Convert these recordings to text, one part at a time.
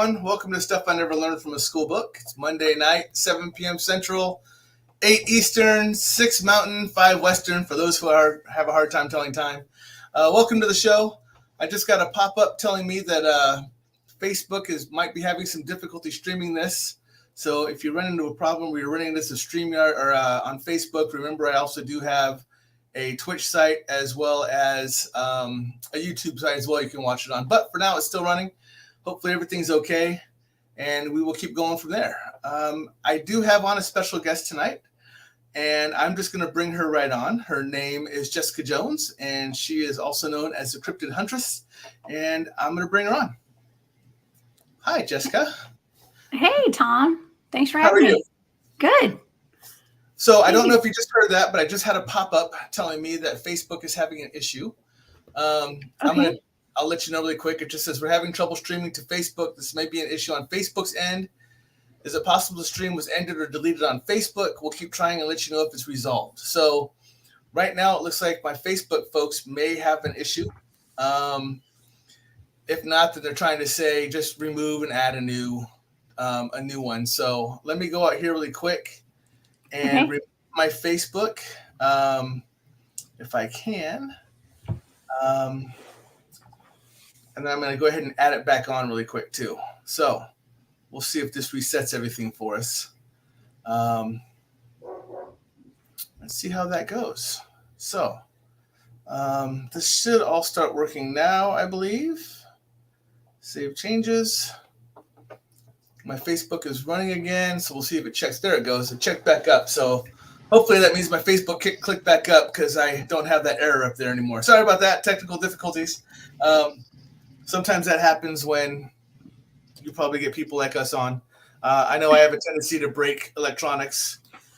everyone. Welcome to Stuff I Never Learned from a Schoolbook. It's Monday night, 7 p.m. Central, 8 Eastern, 6 Mountain, 5 Western, for those who have a hard time telling time. Welcome to the show. I just got a pop-up telling me that Facebook might be having some difficulty streaming this. So if you run into a problem where you're running this as StreamYard or on Facebook, remember I also do have a Twitch site as well as a YouTube site as well you can watch it on. But for now, it's still running. Hopefully everything's okay, and we will keep going from there. I do have on a special guest tonight, and I'm just going to bring her right on. Her name is Jessica Jones, and she is also known as the Cryptid Huntress, and I'm going to bring her on. Hi, Jessica. Hey, Tom. Thanks for having me. Good. So I don't know if you just heard that, but I just had a pop-up telling me that Facebook is having an issue. Okay. I'll let you know really quick. It just says we're having trouble streaming to Facebook. This may be an issue on Facebook's end. Is it possible the stream was ended or deleted on Facebook? We'll keep trying and let you know if it's resolved. So right now it looks like my Facebook folks may have an issue. If not, then they're trying to say just remove and add a new one. So let me go out here really quick and remove my Facebook, if I can. And then I'm going to go ahead and add it back on really quick too. So we'll see if this resets everything for us. Let's see how that goes. So this should all start working now, I believe. Save changes. My Facebook is running again, so we'll see if it checks. There it goes. It checked back up. So hopefully that means my Facebook clicked back up because I don't have that error up there anymore. Sorry about that. Technical difficulties. Sometimes that happens when you probably get people like us on. I know I have a tendency to break electronics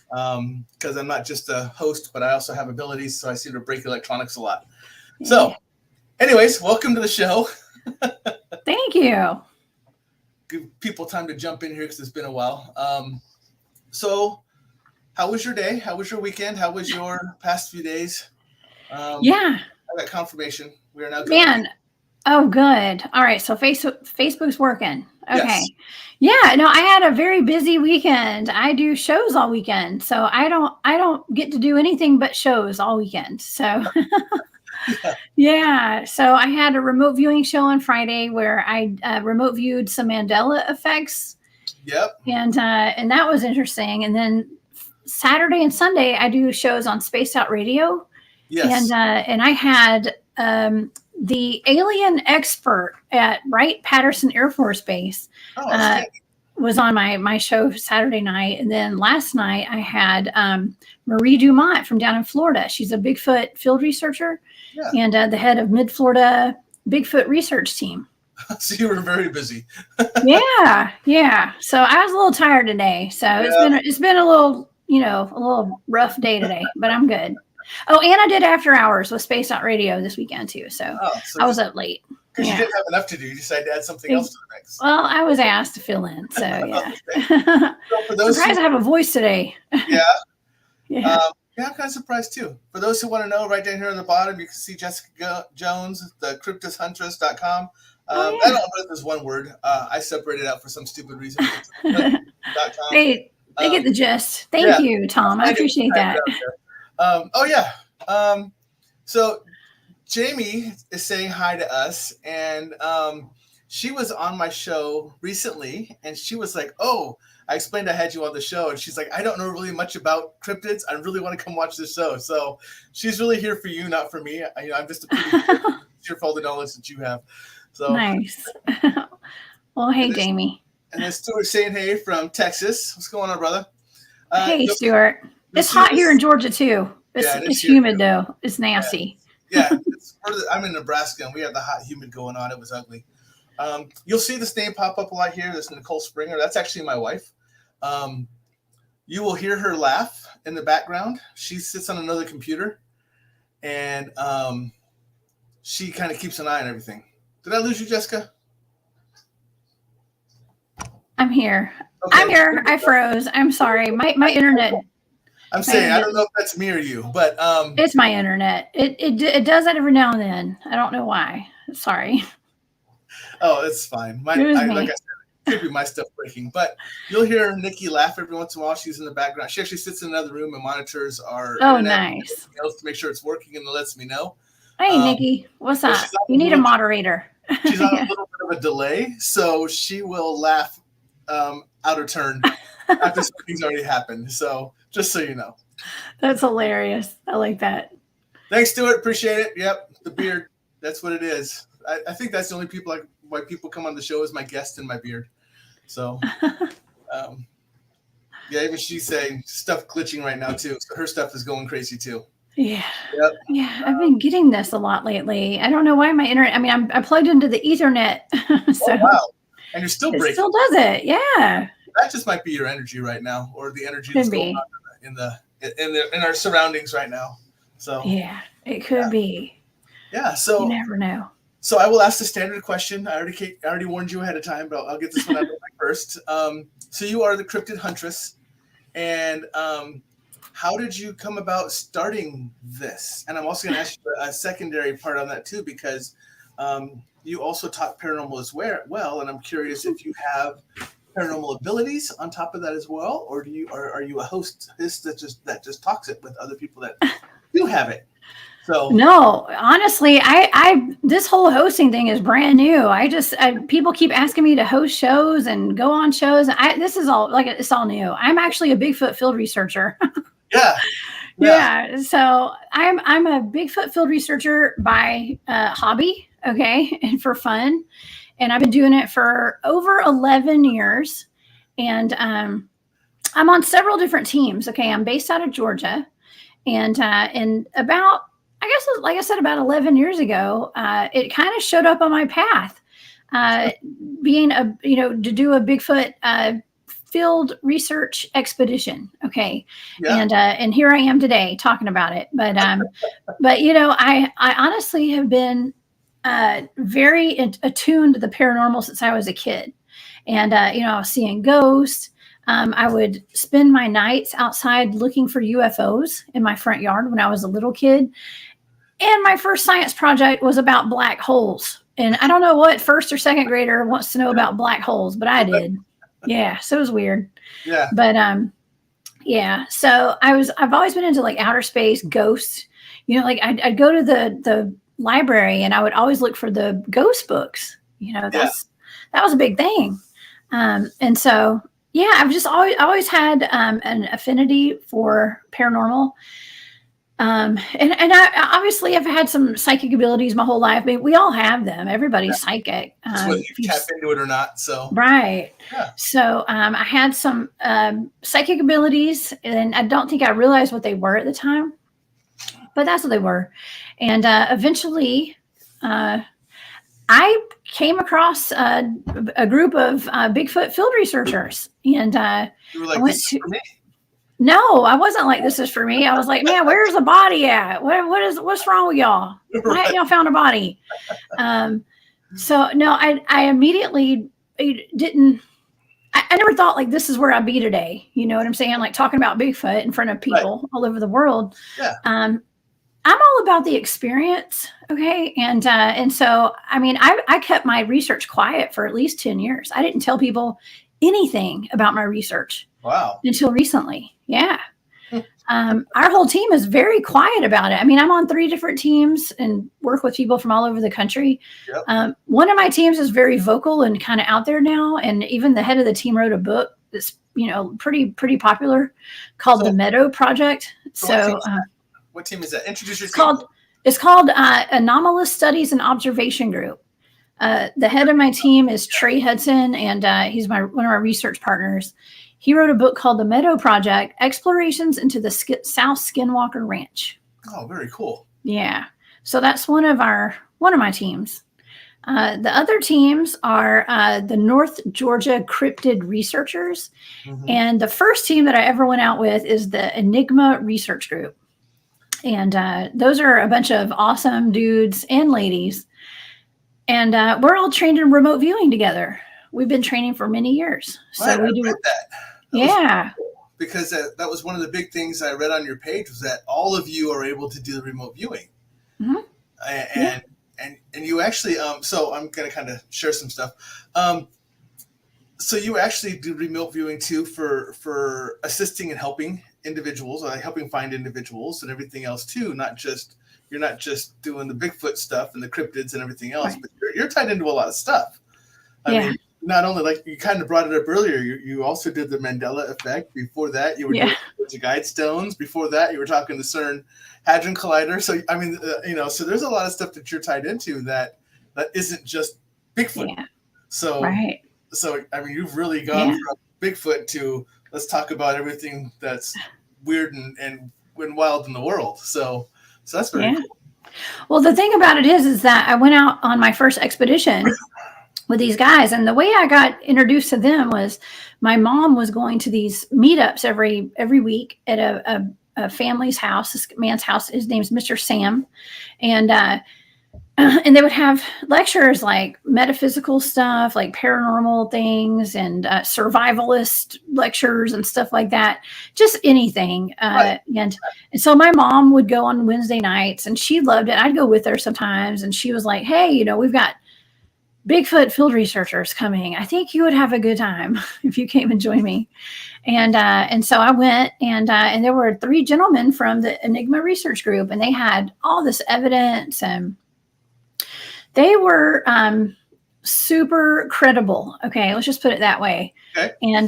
because I'm not just a host, but I also have abilities, so I seem to break electronics a lot. Yeah. So anyways, welcome to the show. Thank you. Give people time to jump in here because it's been a while. So how was your day? How was your weekend? How was your past few days? I got confirmation. We are now good. Man. Oh, good. All right. So Facebook's working. Okay. Yes. Yeah. No, I had a very busy weekend. I do shows all weekend. So I don't get to do anything but shows all weekend. So yeah. So I had a remote viewing show on Friday where I remote viewed some Mandela effects. Yep. And that was interesting. And then Saturday and Sunday I do shows on Spaced Out Radio. Yes. And I had the alien expert at Wright-Patterson Air Force Base was on my show Saturday night. And then last night I had Marie Dumont from down in Florida. She's a Bigfoot field researcher and the head of Mid-Florida Bigfoot research team. So you were very busy. Yeah. So I was a little tired today. So it's been a little rough day today, but I'm good. Oh, and I did after hours with Space Out Radio this weekend too. So I was up late. Because you didn't have enough to do. You decided to add something else to the mix. Well, I was asked to fill in. So yeah. So for those surprised I have a voice today. Yeah. I'm kind of surprised too. For those who want to know, right down here on the bottom, you can see Jessica Jones, the cryptidhuntress.com. I don't know if there's one word. I separated out for some stupid reason. They get the gist. Thank you, Tom. I appreciate that. So Jamie is saying hi to us, and she was on my show recently, and she was like, oh, I explained I had you on the show, and she's like, I don't know really much about cryptids. I really want to come watch the show. So she's really here for you, not for me. I'm just a pretty here for all the knowledge that you have. So nice. Well, hey, Jamie. And then Stuart's saying hey from Texas. What's going on, brother? Hey, Stuart. It's hot here in Georgia too. It's humid though. It's nasty. I'm in Nebraska and we have the hot humid going on. It was ugly. You'll see this name pop up a lot here. This is Nicole Springer. That's actually my wife. You will hear her laugh in the background. She sits on another computer and she kind of keeps an eye on everything. Did I lose you, Jessica? I'm here. Okay. I'm here. I froze. I'm sorry. My internet. I'm saying I don't know if that's me or you, but it's my internet. It does that every now and then. I don't know why. Sorry. Oh, it's fine. Like I said, Could be my stuff breaking, but you'll hear Nikki laugh every once in a while. She's in the background. She actually sits in another room and monitors our internet nice. to make sure it's working, and lets me know. Hey, Nikki, what's up? You need a moderator. She's on a little bit of a delay, so she will laugh out of turn after something's already happened. So just so you know. That's hilarious. I like that. Thanks, Stuart. Appreciate it. Yep, the beard. That's what it is. I think that's the only why people come on the show is my guest and my beard. So, yeah, even she's saying stuff glitching right now too. So her stuff is going crazy too. Yeah. Yep. Yeah. I've been getting this a lot lately. I don't know why my internet, I mean, I'm plugged into the Ethernet. So wow. And you're still breaking. It still does it. Yeah. That just might be your energy right now, or the energy that's going on in our surroundings right now. So yeah, it could be. Yeah. So you never know. So I will ask the standard question. I already warned you ahead of time, but I'll get this one out of the way first. So you are the cryptid huntress, and how did you come about starting this? And I'm also going to ask you a secondary part on that too, because you also taught paranormal as well, and I'm curious if you have paranormal abilities on top of that as well, or are you a host that just talks it with other people that do have it? So no, honestly, I this whole hosting thing is brand new. People keep asking me to host shows and go on shows. This is all it's all new. I'm actually a Bigfoot field researcher. Yeah. So I'm a Bigfoot field researcher by hobby, okay, and for fun. And I've been doing it for over 11 years. And I'm on several different teams. Okay, I'm based out of Georgia, and about, I guess, like I said, about 11 years ago, it kind of showed up on my path, being to do a Bigfoot field research expedition. Okay. Yeah. And here I am today talking about it. But, I honestly have been very attuned to the paranormal since I was a kid. And, I was seeing ghosts. I would spend my nights outside looking for UFOs in my front yard when I was a little kid. And my first science project was about black holes. And I don't know what first or second grader wants to know about black holes, but I did. Yeah. So it was weird. Yeah. But, yeah. So I've always been into like outer space, ghosts, I'd go to the library and I would always look for the ghost books, that was a big thing. And so, yeah, I've just always had an affinity for paranormal. And I obviously have had some psychic abilities my whole life. I mean, we all have them. Everybody's psychic. Whether you tap into it or not. So right. Yeah. So I had some psychic abilities, and I don't think I realized what they were at the time, but that's what they were. And eventually, I came across a group of Bigfoot field researchers, and you were like, "This is for me." No, I wasn't like, "This is for me." I was like, "Man, where's the body at? What's wrong with y'all? Why haven't y'all found a body?" So no, I immediately didn't. I never thought like this is where I'd be today. You know what I'm saying? Like talking about Bigfoot in front of people all over the world. Yeah. I'm all about the experience. Okay. And so, I mean, I kept my research quiet for at least 10 years. I didn't tell people anything about my research. Wow. Until recently. Yeah. Our whole team is very quiet about it. I mean, I'm on 3 different teams and work with people from all over the country. Yep. One of my teams is very vocal and kind of out there now. And even the head of the team wrote a book that's, pretty popular called The Meadow Project. So what team is that? Introduce your team. It's called Anomalous Studies and Observation Group. The head of my team is Trey Hudson, and he's one of my research partners. He wrote a book called The Meadow Project: Explorations into the South Skinwalker Ranch. Oh, very cool. Yeah. So that's one of my teams. The other teams are the North Georgia Cryptid Researchers. Mm-hmm. And the first team that I ever went out with is the Enigma Research Group. And those are a bunch of awesome dudes and ladies. And we're all trained in remote viewing together. We've been training for many years. Right, so we do that. Yeah. Cool, because that was one of the big things I read on your page, was that all of you are able to do the remote viewing. Mm-hmm. And you actually, so I'm going to kind of share some stuff. So you actually do remote viewing too for assisting and helping individuals, or like helping find individuals and everything else too. You're not just doing the Bigfoot stuff and the cryptids and everything else, Right. but you're tied into a lot of stuff. I Yeah. mean, not only, like you kind of brought it up earlier, you also did the Mandela effect. Before that, you were doing the guide stones. Before that, you were talking the CERN Hadron Collider. So I mean, so there's a lot of stuff that you're tied into that isn't just Bigfoot. Yeah. So right. So I mean, you've really gone from Bigfoot to let's talk about everything that's weird and wild in the world. So that's very cool. Well, the thing about it is that I went out on my first expedition with these guys, and the way I got introduced to them was my mom was going to these meetups every week at a family's house, this man's house. His name's Mr. Sam, and they would have lectures like metaphysical stuff, like paranormal things, and survivalist lectures and stuff like that. Just anything. Right. And so my mom would go on Wednesday nights, and she loved it. I'd go with her sometimes, and she was like, "Hey, we've got Bigfoot field researchers coming. I think you would have a good time if you came and joined me." And so I went, and there were 3 gentlemen from the Enigma Research Group, and they had all this evidence, and they were super credible. Okay, let's just put it that way. Okay. And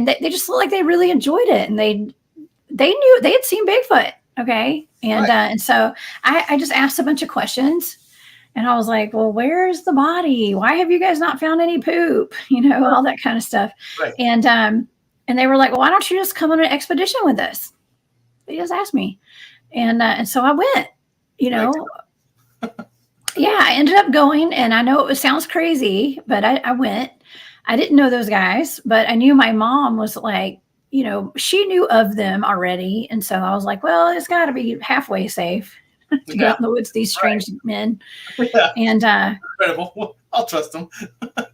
they just looked like they really enjoyed it, and they knew they had seen Bigfoot. Okay, and so I just asked a bunch of questions. And I was like, well, where's the body? Why have you guys not found any poop? All that kind of stuff. Right. And they were like, well, why don't you just come on an expedition with us? They just asked me. And so I went, Yeah, I ended up going, and I know it sounds crazy, but I went. I didn't know those guys, but I knew my mom was like, she knew of them already. And so I was like, well, it's got to be halfway safe to go out in the woods, these strange men. Yeah. And incredible. I'll trust them.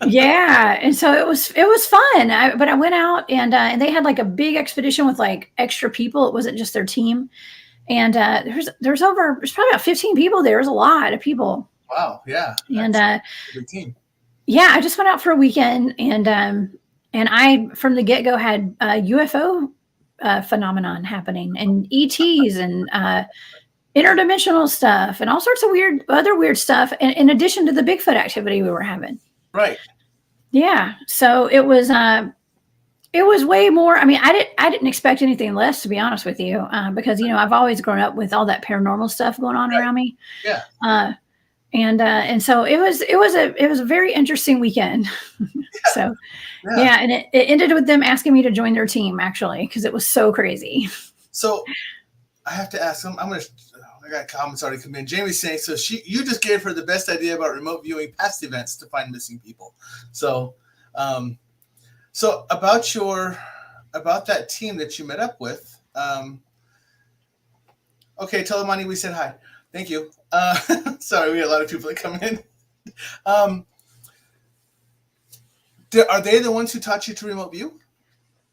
Yeah. And so it was fun. But I went out, and they had like a big expedition with like extra people. It wasn't just their team. And there's probably about 15 people there. It was a lot of people. Wow. Yeah. And a big team. Yeah, I just went out for a weekend, and I from the get-go had a UFO phenomenon happening, and ETs, and interdimensional stuff, and all sorts of other weird stuff, in addition to the Bigfoot activity we were having. Right. Yeah. So it was way more. I mean, I didn't expect anything less, to be honest with you, because I've always grown up with all that paranormal stuff going on around me. Yeah. And so it was a very interesting weekend. So and it ended with them asking me to join their team, actually, because it was so crazy. So I have to ask them. I got comments already come in. Jamie's saying, so you just gave her the best idea about remote viewing past events to find missing people. So, so about that team that you met up with. Okay, tell Amani we said hi. Thank you. Sorry, we had a lot of people that come in. Are they the ones who taught you to remote view?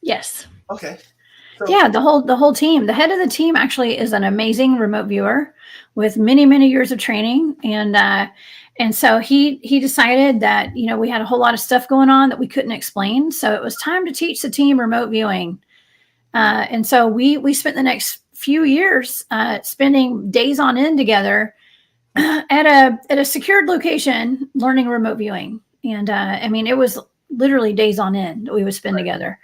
Yes. Okay. So, yeah, the whole team. The head of the team actually is an amazing remote viewer with many, many years of training. And so he decided that, we had a whole lot of stuff going on that we couldn't explain. So it was time to teach the team remote viewing. And so we spent the next few years spending days on end together at a secured location learning remote viewing. And I mean, it was literally days on end that we would spend together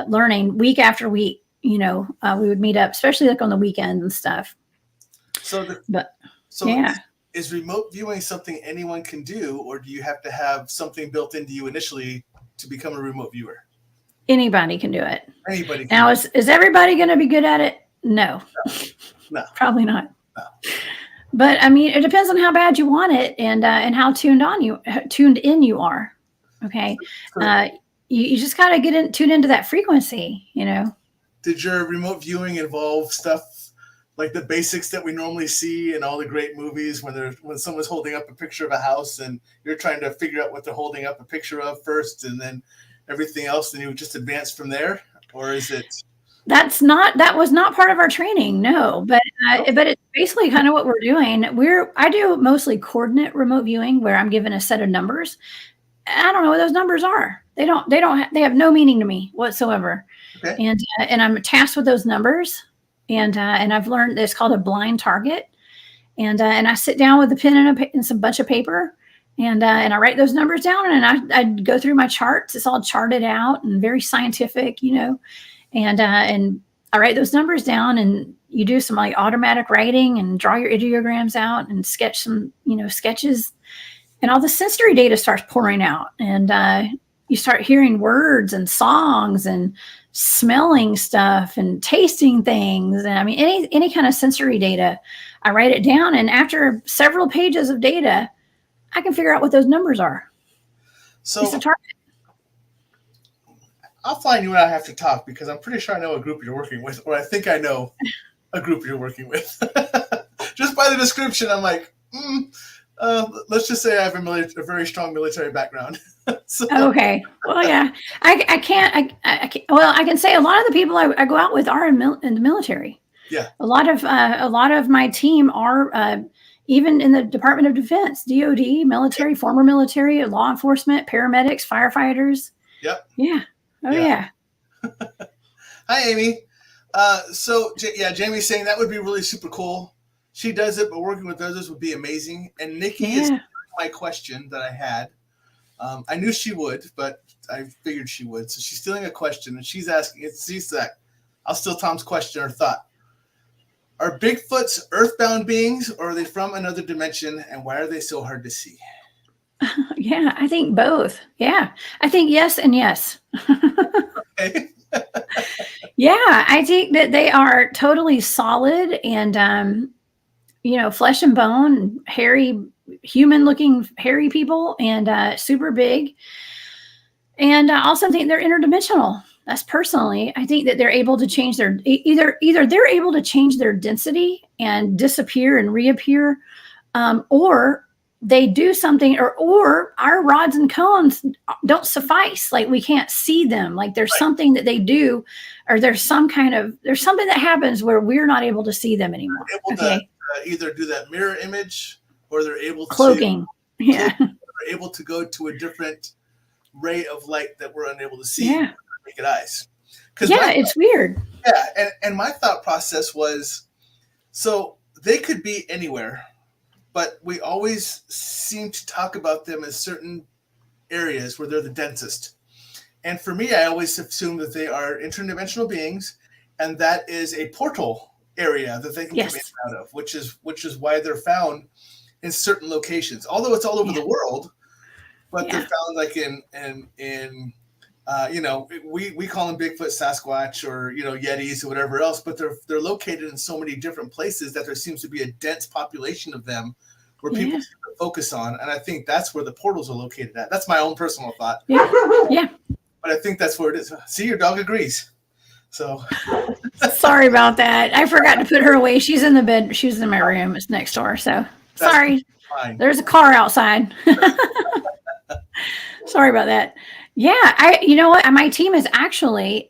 learning week after week. We would meet up, especially like on the weekends and stuff. Is remote viewing something anyone can do, or do you have to have something built into you initially to become a remote viewer? Anybody can do it. Anybody can. Now, is everybody going to be good at it? No. Probably not. No. But I mean, it depends on how bad you want it, and how tuned in you are. Okay. You just got to tune into that frequency, Did your remote viewing involve stuff like the basics that we normally see in all the great movies when someone's holding up a picture of a house and you're trying to figure out what they're holding up a picture of first, and then everything else, and you just advance from there? Or is it? That was not part of our training, no. But it's basically kind of what we're doing. I do mostly coordinate remote viewing, where I'm given a set of numbers. I don't know what those numbers are. They have no meaning to me whatsoever. Okay. And I'm tasked with those numbers, and I've learned it's called a blind target. And I sit down with a pen and some bunch of paper, and I write those numbers down, and I go through my charts. It's all charted out and very scientific, and I write those numbers down, and you do some like automatic writing and draw your ideograms out and sketch some, sketches, and all the sensory data starts pouring out, and you start hearing words and songs and smelling stuff and tasting things. And I mean, any kind of sensory data, I write it down. And after several pages of data, I can figure out what those numbers are. So it's a target. I'll find you when I have to talk, because I'm pretty sure I know a group you're working with, or I think I know a group you're working with. Just by the description, I'm like, let's just say I have a very strong military background. So. Okay. Well, yeah, I can't. Well, I can say a lot of the people I go out with are in the military. Yeah. A lot of my team are even in the Department of Defense, DOD, military, former military, law enforcement, paramedics, firefighters. Yep. Yeah. Oh yeah. Hi, Amy. Jamie's saying that would be really super cool. She does it, but working with others would be amazing. And Nikki is my question that I had. I knew she would, but I figured she would. So she's stealing a question, and she's asking, it's CSAC. I'll steal Tom's question or thought. Are Bigfoots earthbound beings, or are they from another dimension, and why are they so hard to see? Yeah, I think both. Yeah, I think yes and yes. Okay. Yeah, I think that they are totally solid and, flesh and bone, hairy, human-looking hairy people, and super big. And I also think they're interdimensional. That's personally, I think that they're able to change their either they're able to change their density and disappear and reappear, or they do something, or our rods and cones don't suffice. Like we can't see them. Like there's something that they do, or there's something that happens where we're not able to see them anymore. They're able to either do that mirror image, or they're able cloaking. They're able to go to a different ray of light that we're unable to see with naked eyes. It's weird. Yeah, and my thought process was, so they could be anywhere, but we always seem to talk about them as certain areas where they're the densest. And for me, I always assume that they are interdimensional beings, and that is a portal area that they can come in and out of, which is why they're found in certain locations. Although it's all over the world, but they're found like in we call them Bigfoot, Sasquatch, or Yetis or whatever else, but they're located in so many different places that there seems to be a dense population of them where people focus on, and I think that's where the portals are located at. That's my own personal thought. Yeah. But I think that's where it is. See, your dog agrees. So sorry about that. I forgot to put her away. She's in the bed. She's in my room. It's next door. So sorry. Fine. There's a car outside. Sorry about that. Yeah. You know what? My team has actually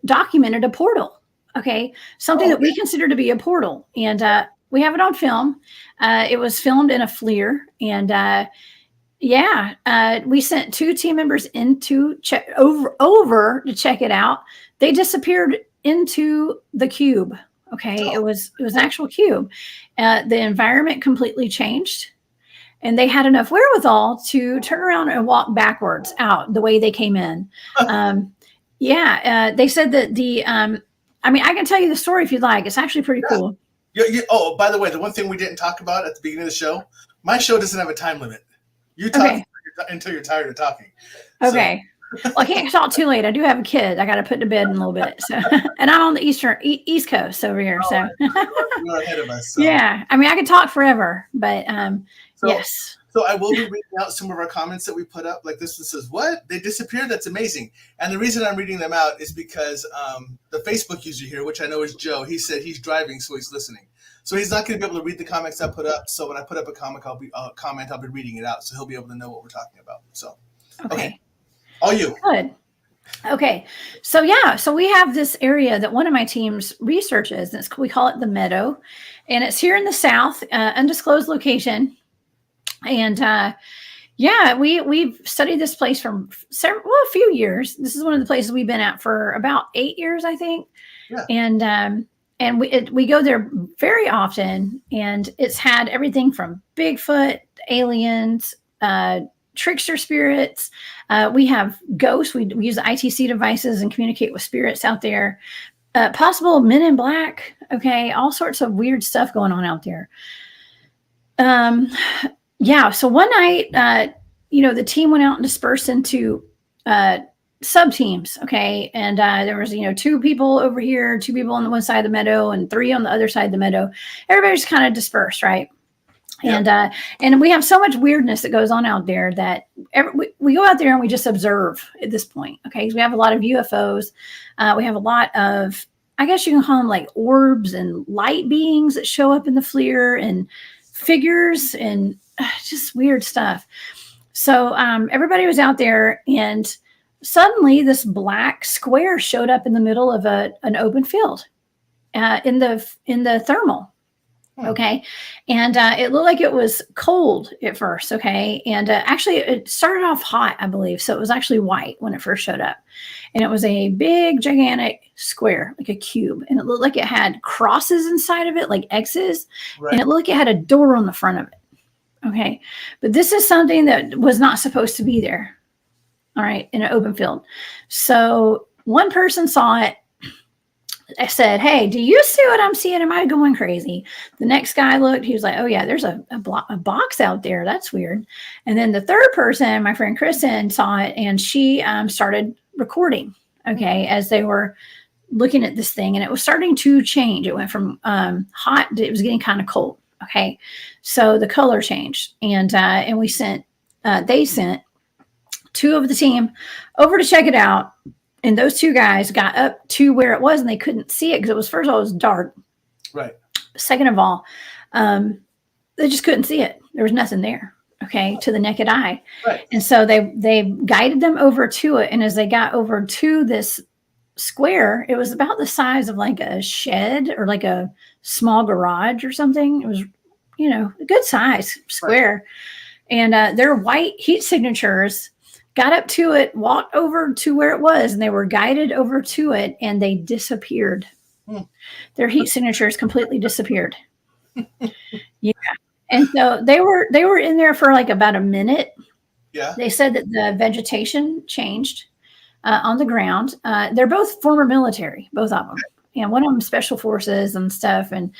documented a portal. Okay. Something that we consider to be a portal. And we have it on film. It was filmed in a FLIR. And we sent 2 team members in to check over to check it out. They disappeared into the cube. Okay. It was an actual cube. The environment completely changed, and they had enough wherewithal to turn around and walk backwards out the way they came in. They said that I can tell you the story if you'd like. It's actually pretty cool. By the way, the one thing we didn't talk about at the beginning of the show, my show doesn't have a time limit. You talk until you're tired of talking. Okay. So. Well, I can't talk too late. I do have a kid. I got to put to bed in a little bit. So, and I'm on the East Coast over here. So you're ahead of us. So. Yeah. I mean, I could talk forever, but yes. So I will be reading out some of our comments that we put up. Like this one says, "What? They disappeared? That's amazing." And the reason I'm reading them out is because the Facebook user here, which I know is Joe, he said he's driving, so he's listening. So he's not going to be able to read the comments I put up. So when I put up a comment, I'll be reading it out, so he'll be able to know what we're talking about. So okay. All you. Good. Okay. So we have this area that one of my teams researches, and we call it the Meadow, and it's here in the South, undisclosed location. And Yeah, we've studied this place for a few years. This is one of the places we've been at for about 8 years, I think. Yeah. And we go there very often, and it's had everything from Bigfoot, aliens, trickster spirits. We have ghosts. We use the ITC devices and communicate with spirits out there. Possible men in black. Okay, all sorts of weird stuff going on out there. Yeah. So one night, the team went out and dispersed into sub teams. Okay. And there was, 2 people over here, 2 people on the one side of the meadow, and 3 on the other side of the meadow. Everybody's kind of dispersed, right? Yep. And we have so much weirdness that goes on out there that we go out there and we just observe at this point. Okay. We have a lot of UFOs. We have a lot of, I guess you can call them like orbs and light beings that show up in the FLIR, and figures and just weird stuff. So everybody was out there, and suddenly this black square showed up in the middle of an open field in the thermal. Okay. And it looked like it was cold at first. Okay. And actually it started off hot, I believe. So it was actually white when it first showed up. And it was a big, gigantic square, like a cube. And it looked like it had crosses inside of it, like X's. Right. And it looked like it had a door on the front of it. Okay. But this is something that was not supposed to be there. All right. In an open field. So one person saw it. I said, "Hey, do you see what I'm seeing? Am I going crazy?" The next guy looked. He was like, "Oh yeah, there's a box out there. That's weird." And then the third person, my friend Kristen, saw it, and she started recording. Okay, as they were looking at this thing, and it was starting to change. It went from hot. It was getting kind of cold. Okay, so the color changed, and we sent. They sent 2 of the team over to check it out. And those 2 guys got up to where it was, and they couldn't see it because it was, first of all, it was dark. Right. Second of all, they just couldn't see it. There was nothing there, okay, to the naked eye. Right. And so they guided them over to it. And as they got over to this square, it was about the size of like a shed or like a small garage or something. It was, a good size square. Right. And their white heat signatures got up to it, walked over to where it was, and they were guided over to it, and they disappeared. Their heat signatures completely disappeared. Yeah. And so they were in there for like about a minute. Yeah. They said that the vegetation changed on the ground. They're both former military, both of them. And one of them special forces and stuff, and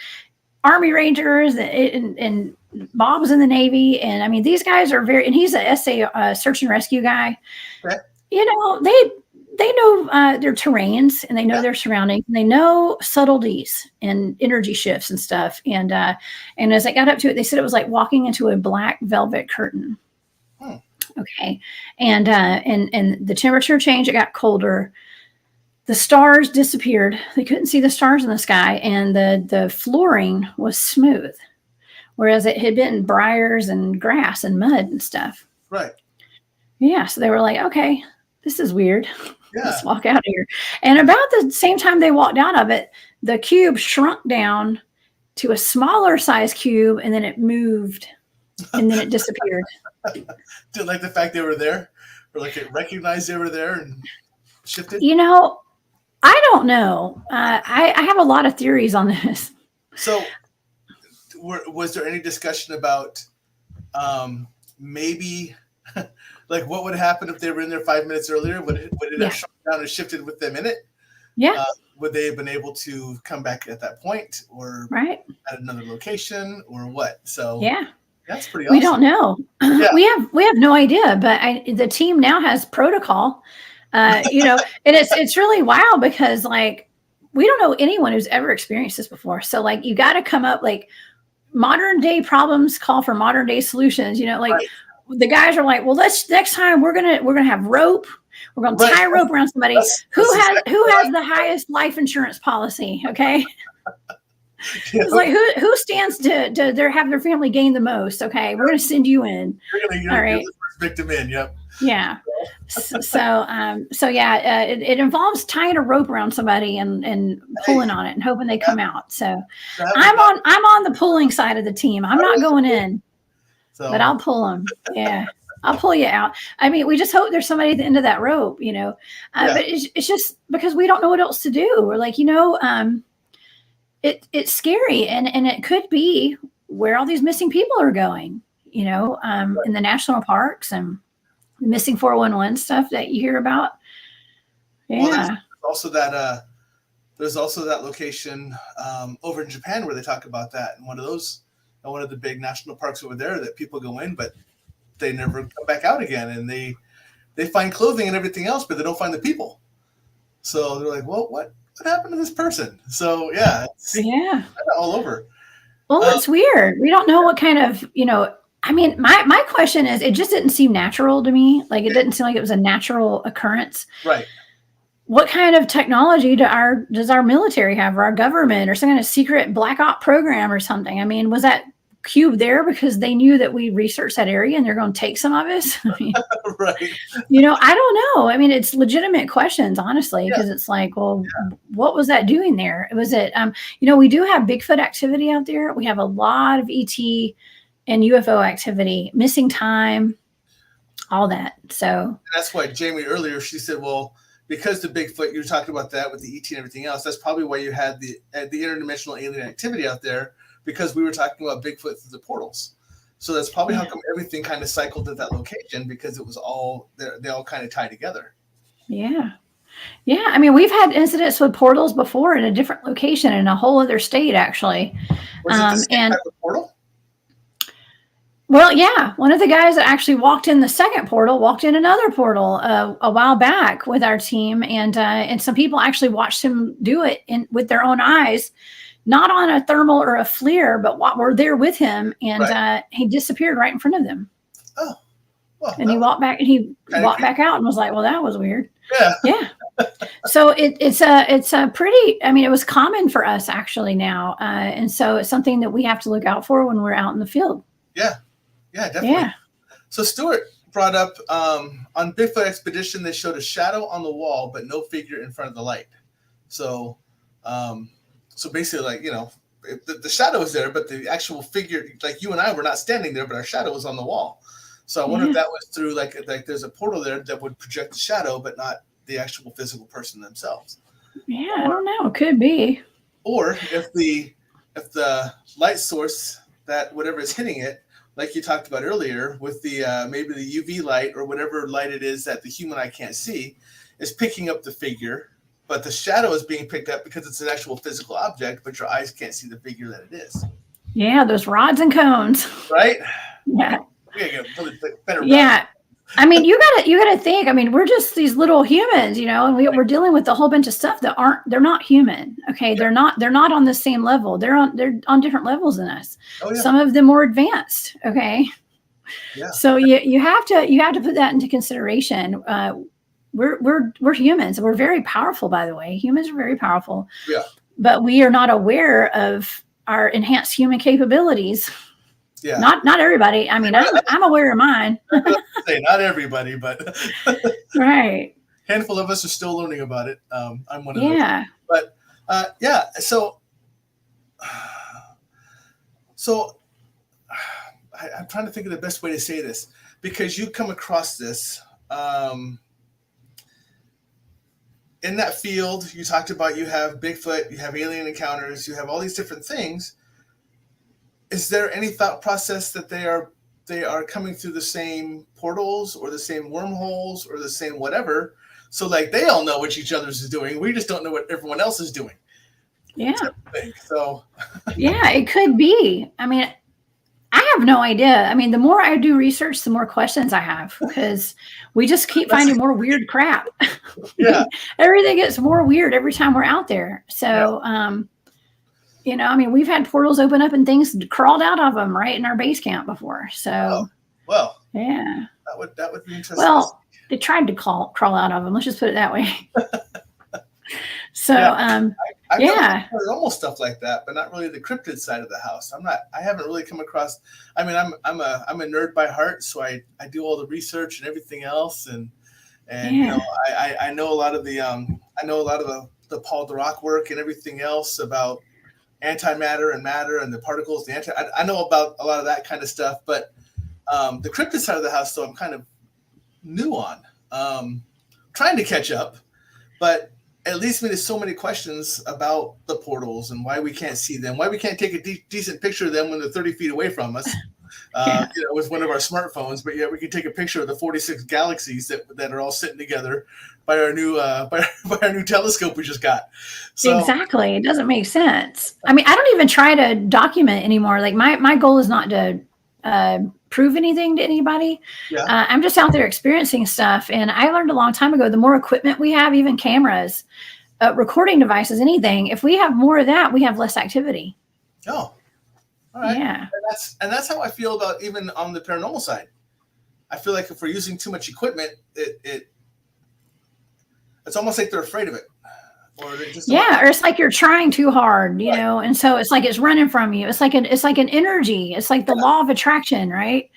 Army Rangers, and Bob's in the Navy. And I mean, these guys are and he's a SA search and rescue guy. Okay. They know their terrains, and they know their surroundings, and they know subtleties and energy shifts and stuff. And as I got up to it, they said it was like walking into a black velvet curtain. Okay. And the temperature changed. It got colder. The stars disappeared. They couldn't see the stars in the sky, and the flooring was smooth, whereas it had been briars and grass and mud and stuff. Right. Yeah. So they were like, "Okay, this is weird. Yeah. Let's walk out of here." And about the same time they walked out of it, the cube shrunk down to a smaller size cube, and then it moved, and then it disappeared. Did like the fact they were there, or like it recognized they were there and shifted? I don't know. I have a lot of theories on this. So, was there any discussion about maybe like what would happen if they were in there 5 minutes earlier? Would it have shrunk down and shifted with them in it? Yeah. Would they have been able to come back at that point, or at another location, or what? So yeah, that's pretty awesome. We don't know. Yeah. We have no idea, but the team now has protocol. And it's really wild because like we don't know anyone who's ever experienced this before. So like you got to come up, like, modern day problems call for modern day solutions. The guys are like, well, next time we're gonna have rope. We're gonna tie a rope around somebody who has the highest life insurance policy. Okay. It's like who stands to have their family gain the most? Okay, we're gonna send you in. You're the first victim in. Yep. Yeah. So yeah, it involves tying a rope around somebody and pulling on it and hoping they come out. So I'm on the pulling side of the team. I'm not going in, but I'll pull them. Yeah. I'll pull you out. I mean, we just hope there's somebody at the end of that rope, but it's just because we don't know what else to do. We're like, it's scary, and it could be where all these missing people are going, in the national parks and the missing 411 stuff that you hear about. Yeah. Well, there's also that location over in Japan where they talk about that, and one of the big national parks over there that people go in, but they never come back out again, and they find clothing and everything else, but they don't find the people. So they're like, well, what happened to this person? So it's all over. Well, it's weird. We don't know what kind of, I mean, my question is, it just didn't seem natural to me. Like, it didn't seem like it was a natural occurrence. Right. What kind of technology does our military have, or our government, or some kind of secret black op program or something? I mean, was that cube there because they knew that we researched that area and they're going to take some of us? I mean, right. I don't know. I mean, it's legitimate questions, honestly, because it's like, well, what was that doing there? Was it, we do have Bigfoot activity out there. We have a lot of ET and UFO activity, missing time, all that. So and that's why Jamie earlier, she said, well, because the Bigfoot, you're talking about that with the ET and everything else, that's probably why you had the interdimensional alien activity out there, because we were talking about Bigfoot through the portals. So that's probably how come everything kind of cycled at that location, because it was all, they all kind of tie together. Yeah. Yeah. I mean, we've had incidents with portals before in a different location in a whole other state, actually. Was it the same type of portal? Well, yeah. One of the guys that actually walked in the second portal walked in another portal a while back with our team. And some people actually watched him do it with their own eyes. Not on a thermal or a FLIR, but what were there with him, and he disappeared right in front of them. Oh, well, and he walked back, and he walked back out, and was like, "Well, that was weird." Yeah. So it's a pretty. I mean, it was common for us actually now, and so it's something that we have to look out for when we're out in the field. Yeah, definitely. Yeah. So Stuart brought up on Bigfoot expedition, they showed a shadow on the wall, but no figure in front of the light. So. So basically, like, the shadow is there, but the actual figure, like you and I were not standing there, but our shadow was on the wall. So I wonder if that was through like there's a portal there that would project the shadow, but not the actual physical person themselves. Yeah, I don't know. It could be. Or if the light source, that whatever is hitting it, like you talked about earlier, with the maybe the UV light or whatever light it is that the human eye can't see, is picking up the figure. But the shadow is being picked up because it's an actual physical object, but your eyes can't see the figure that it is. Yeah, those rods and cones. Right? Yeah. We gotta get really better. Yeah. I mean, you gotta think. I mean, we're just these little humans, and we're dealing with a whole bunch of stuff that they're not human. Okay, they're not on the same level. They're on different levels than us. Oh, yeah. Some of them more advanced. Okay. Yeah. So you have to put that into consideration. We're humans. We're very powerful, by the way. Humans are very powerful. Yeah. But we are not aware of our enhanced human capabilities. Yeah. Not everybody. I mean, I'm aware of mine. Say not everybody, but right. Handful of us are still learning about it. I'm one of those. But so I'm trying to think of the best way to say this, because you come across this. In that field, you talked about you have Bigfoot, you have alien encounters, you have all these different things. Is there any thought process that they are coming through the same portals or the same wormholes or the same whatever? So like they all know what each other's is doing. We just don't know what everyone else is doing. Yeah. So yeah, it could be. I mean, I have no idea. I mean, the more I do research, the more questions I have, because we just keep finding more weird crap. Yeah. Everything gets more weird every time we're out there. So, I mean, we've had portals open up and things crawled out of them right in our base camp before. So, well, yeah, that would be interesting. Well, they tried to crawl out of them. Let's just put it that way. So, I've done paranormal stuff like that, but not really the cryptid side of the house. I haven't really come across. I mean, I'm a nerd by heart, so I do all the research and everything else, and I know a lot of the Paul Dirac work and everything else about antimatter and matter and the particles. I know about a lot of that kind of stuff, but The cryptid side of the house, though, I'm kind of new on, trying to catch up, but it leads me to so many questions about the portals and why we can't see them, why we can't take a decent picture of them when they're 30 feet away from us, with one of our smartphones, but yet we can take a picture of the 46 galaxies that are all sitting together by our new by our new telescope we just got. So, exactly. It doesn't make sense. I mean, I don't even try to document anymore. Like my goal is not to prove anything to anybody. Yeah. I'm just out there experiencing stuff. And I learned a long time ago, the more equipment we have, even cameras, recording devices, anything, if we have more of that, we have less activity. Oh, all right. Yeah. And that's how I feel about even on the paranormal side. I feel like if we're using too much equipment, it's almost like they're afraid of it. Or or it's like you're trying too hard, you know, and so it's like it's running from you. It's like an energy. It's like the law of attraction, right?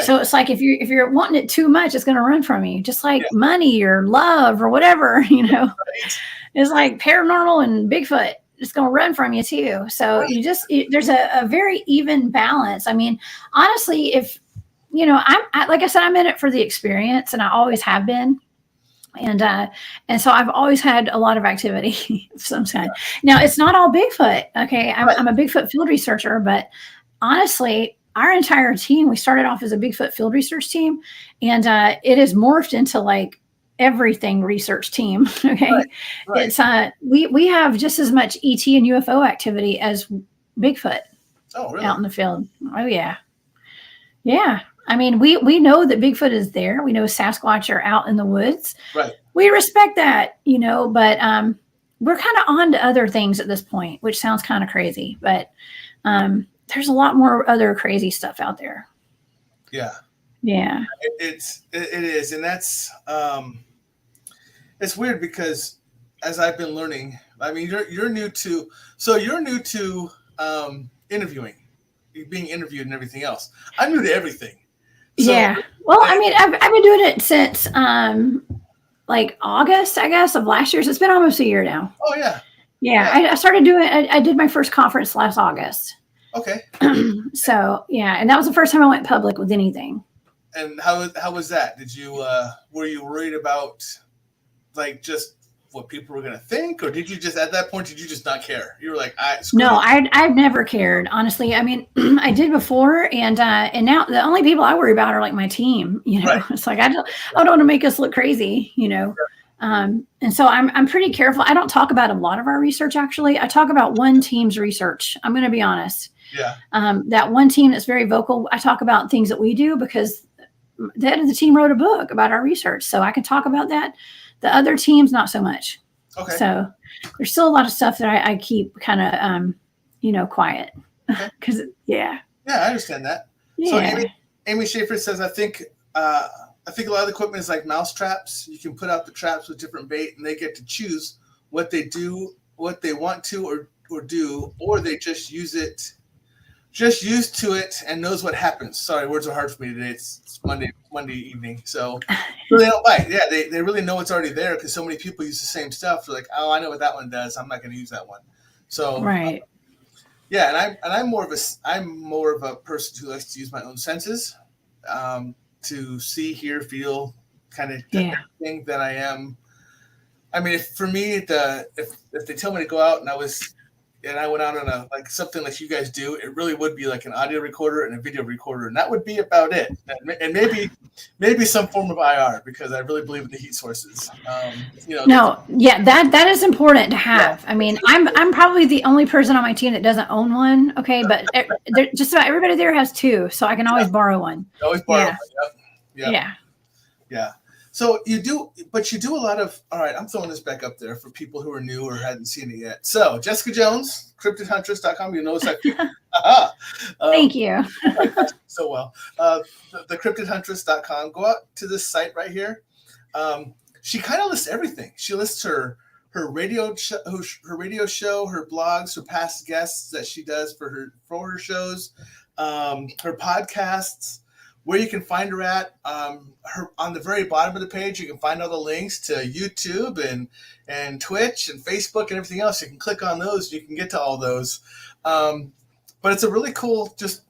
So it's like if you're wanting it too much, it's going to run from you, just like money or love or whatever, you know. It's like paranormal and Bigfoot. It's going to run from you too. So there's a very even balance. I mean, honestly, if you know, I like I said, I'm in it for the experience, and I always have been. And so I've always had a lot of activity of some kind. Now it's not all Bigfoot. Okay. I'm a Bigfoot field researcher, but honestly, our entire team, we started off as a Bigfoot field research team, and it has morphed into like everything research team. Okay. It's we have just as much ET and UFO activity as Bigfoot out in the field. Oh yeah. Yeah. I mean, we know that Bigfoot is there. We know Sasquatch are out in the woods. Right. We respect that, you know, but we're kind of on to other things at this point, which sounds kind of crazy, but there's a lot more other crazy stuff out there. Yeah. Yeah. It is. And that's, it's weird because as I've been learning, I mean, you're new to interviewing, being interviewed and everything else. I'm new to everything. So, well, I mean, I've been doing it since like August, I guess, of last year. So it's been almost a year now. Oh yeah. I started doing. I did my first conference last August. Okay. So and that was the first time I went public with anything. And how was that? Did you were you worried about like just what people were going to think, or did you just at that point did you just not care? You were like, I've never cared, honestly. I mean, I did before, and now the only people I worry about are like my team. You know, it's like I don't want to make us look crazy. You know, and so I'm pretty careful. I don't talk about a lot of our research. Actually, I talk about one team's research. I'm going to be honest. Yeah. That one team that's very vocal. I talk about things that we do because the head of the team wrote a book about our research, so I can talk about that. The other teams, not so much. Okay. So there's still a lot of stuff that I keep kind of, quiet. Because, Yeah, I understand that. Yeah. So Amy Schaefer says, I think a lot of the equipment is like mouse traps. You can put out the traps with different bait, and they get to choose what they do, what they want to or do, or they just use to it and knows what happens. Sorry, words are hard for me today. It's Monday evening. So they don't bite. Yeah, they really know it's already there because so many people use the same stuff. They're like, oh, I know what that one does. I'm not going to use that one. So right. And I'm more of a person who likes to use my own senses to see, hear, feel, kind of thing that I am. I mean, for me, if they tell me to go out and I went out on something like you guys do, it really would be like an audio recorder and a video recorder, and that would be about it. And maybe some form of IR because I really believe in the heat sources. That is important to have. Yeah. I mean, I'm probably the only person on my team that doesn't own one. Okay, but just about everybody there has two, so I can always borrow one. Always borrow one. Yep. Yeah. So you do a lot of, all right, I'm throwing this back up there for people who are new or hadn't seen it yet. So Jessica Jones, cryptidhuntress.com, you notice thank you. So well. The cryptidhuntress.com, go out to this site right here. She kind of lists everything. She lists her radio show, her blogs, her past guests that she does for her shows, her podcasts, where you can find her at. Her on the very bottom of the page, you can find all the links to YouTube and Twitch and Facebook and everything else. You can click on those. You can get to all those. But it's a really cool, just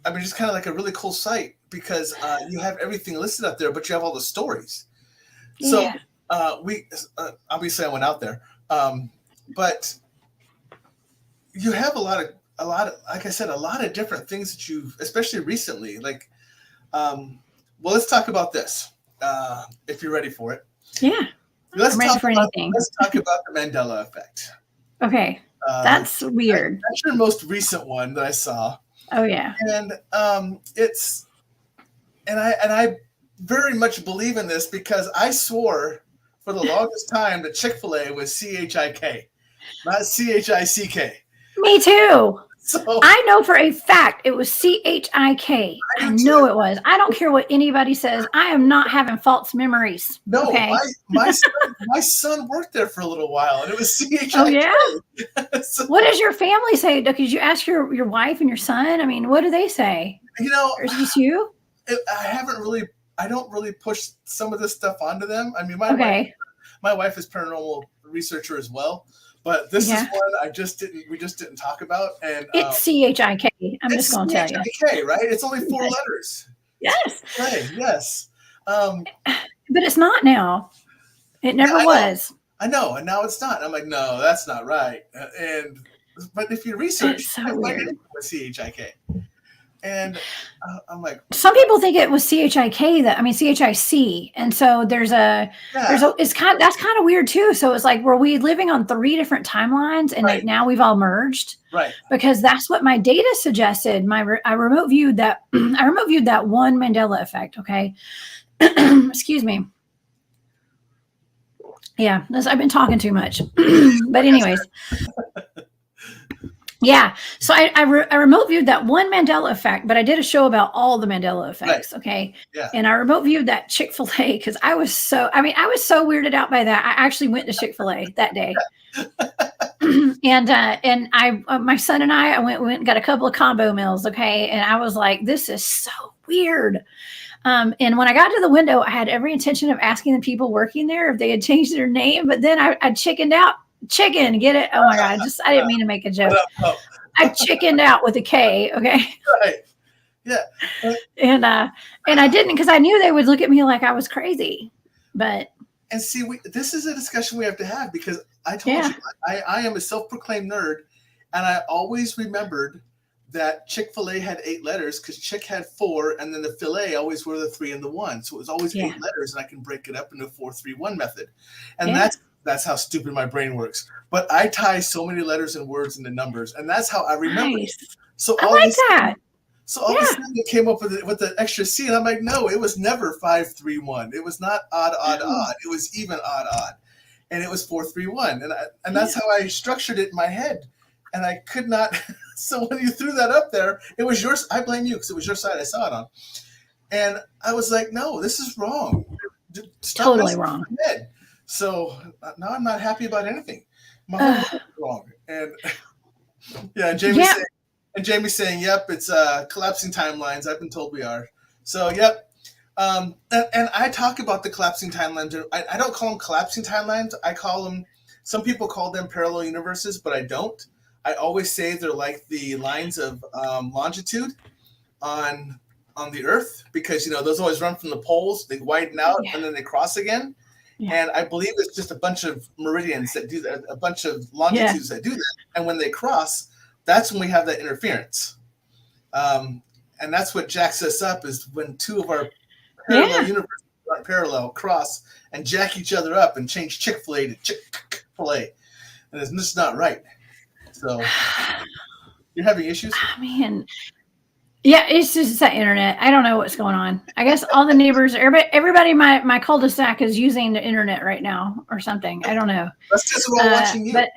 I mean, just kind of like a really cool site because you have everything listed up there, but you have all the stories. So we obviously I went out there, but you have a lot of like I said, a lot of different things that you've, especially recently. Like, well, let's talk about this if you're ready for it. Yeah, let's talk about the Mandela effect. Okay, that's weird. That's your most recent one that I saw. Oh yeah, and I very much believe in this because I swore for the longest time that Chick-fil-A was CHIK, not CHICK. Me too. So I know for a fact it was CHIK. I know it was. I don't care what anybody says. I am not having false memories. No, okay? my son worked there for a little while, and it was CHIK. Oh yeah. So, what does your family say? Did you ask your wife and your son? I mean, what do they say? Or is this you? I don't really push some of this stuff onto them. I mean, my wife is paranormal researcher as well. But this is one we just didn't talk about. And it's CHIK. I'm just going to tell you. CHIK, right? It's only 4 letters. Yes. Right, yes. But it's not now. It never was. I know, and now it's not. I'm like, no, that's not right. But if you research, it's so weird. With CHIK. And I'm like, some people think it was CHIK CHIC, and so that's kind of weird too. So it's like, were we living on 3 different timelines, and like now we've all merged? Right. Because that's what my data suggested. I remote viewed that. I remote viewed that one Mandela effect. Okay, excuse me. Yeah, I've been talking too much. But anyways. Yeah. So I remote viewed that one Mandela effect, but I did a show about all the Mandela effects. Right. Okay. Yeah. And I remote viewed that Chick-fil-A because I was so weirded out by that. I actually went to Chick-fil-A that day. And my son and I went and got a couple of combo meals. Okay. And I was like, this is so weird. And when I got to the window, I had every intention of asking the people working there if they had changed their name, but then I chickened out. Chicken, get it? Oh my God. I didn't mean to make a joke. I chickened out with a K. Okay. Right. Yeah. And I didn't, because I knew they would look at me like I was crazy. But see, this is a discussion we have to have because I told you I am a self-proclaimed nerd, and I always remembered that Chick-fil-A had 8 letters because Chick had 4, and then the filet always were the 3 and the 1. So it was always 8 letters, and I can break it up into a 4-3-1 method. And that's how stupid my brain works. But I tie so many letters and words into numbers, and that's how I remember it. So I like that. So all of a sudden it came up with the extra C, and I'm like, no, it was never 5-3-1. It was not odd, odd, odd. It was even odd, odd, and it was 4-3-1. And that's how I structured it in my head, and I could not. So when you threw that up there, it was yours. I blame you because it was your side I saw it on, and I was like, no, this is wrong. Stop totally wrong. So now I'm not happy about anything. My whole life is wrong. And Jamie's saying, yep, it's collapsing timelines. I've been told we are. So, yep. And I talk about the collapsing timelines. I don't call them collapsing timelines. Some people call them parallel universes, but I don't. I always say they're like the lines of longitude on the Earth because, those always run from the poles. They widen out and then they cross again. Yeah. And I believe it's just a bunch of meridians that do that, a bunch of longitudes that do that. And when they cross, that's when we have that interference. And that's what jacks us up is when 2 of our parallel universes aren't parallel cross and jack each other up and change Chick-fil-A to Chick-fil-A. And it's just not right. So you're having issues? I mean, yeah, it's just that internet. I don't know what's going on. I guess all the neighbors, everybody in my cul-de-sac is using the internet right now or something. I don't know. That's because we're all watching you. But,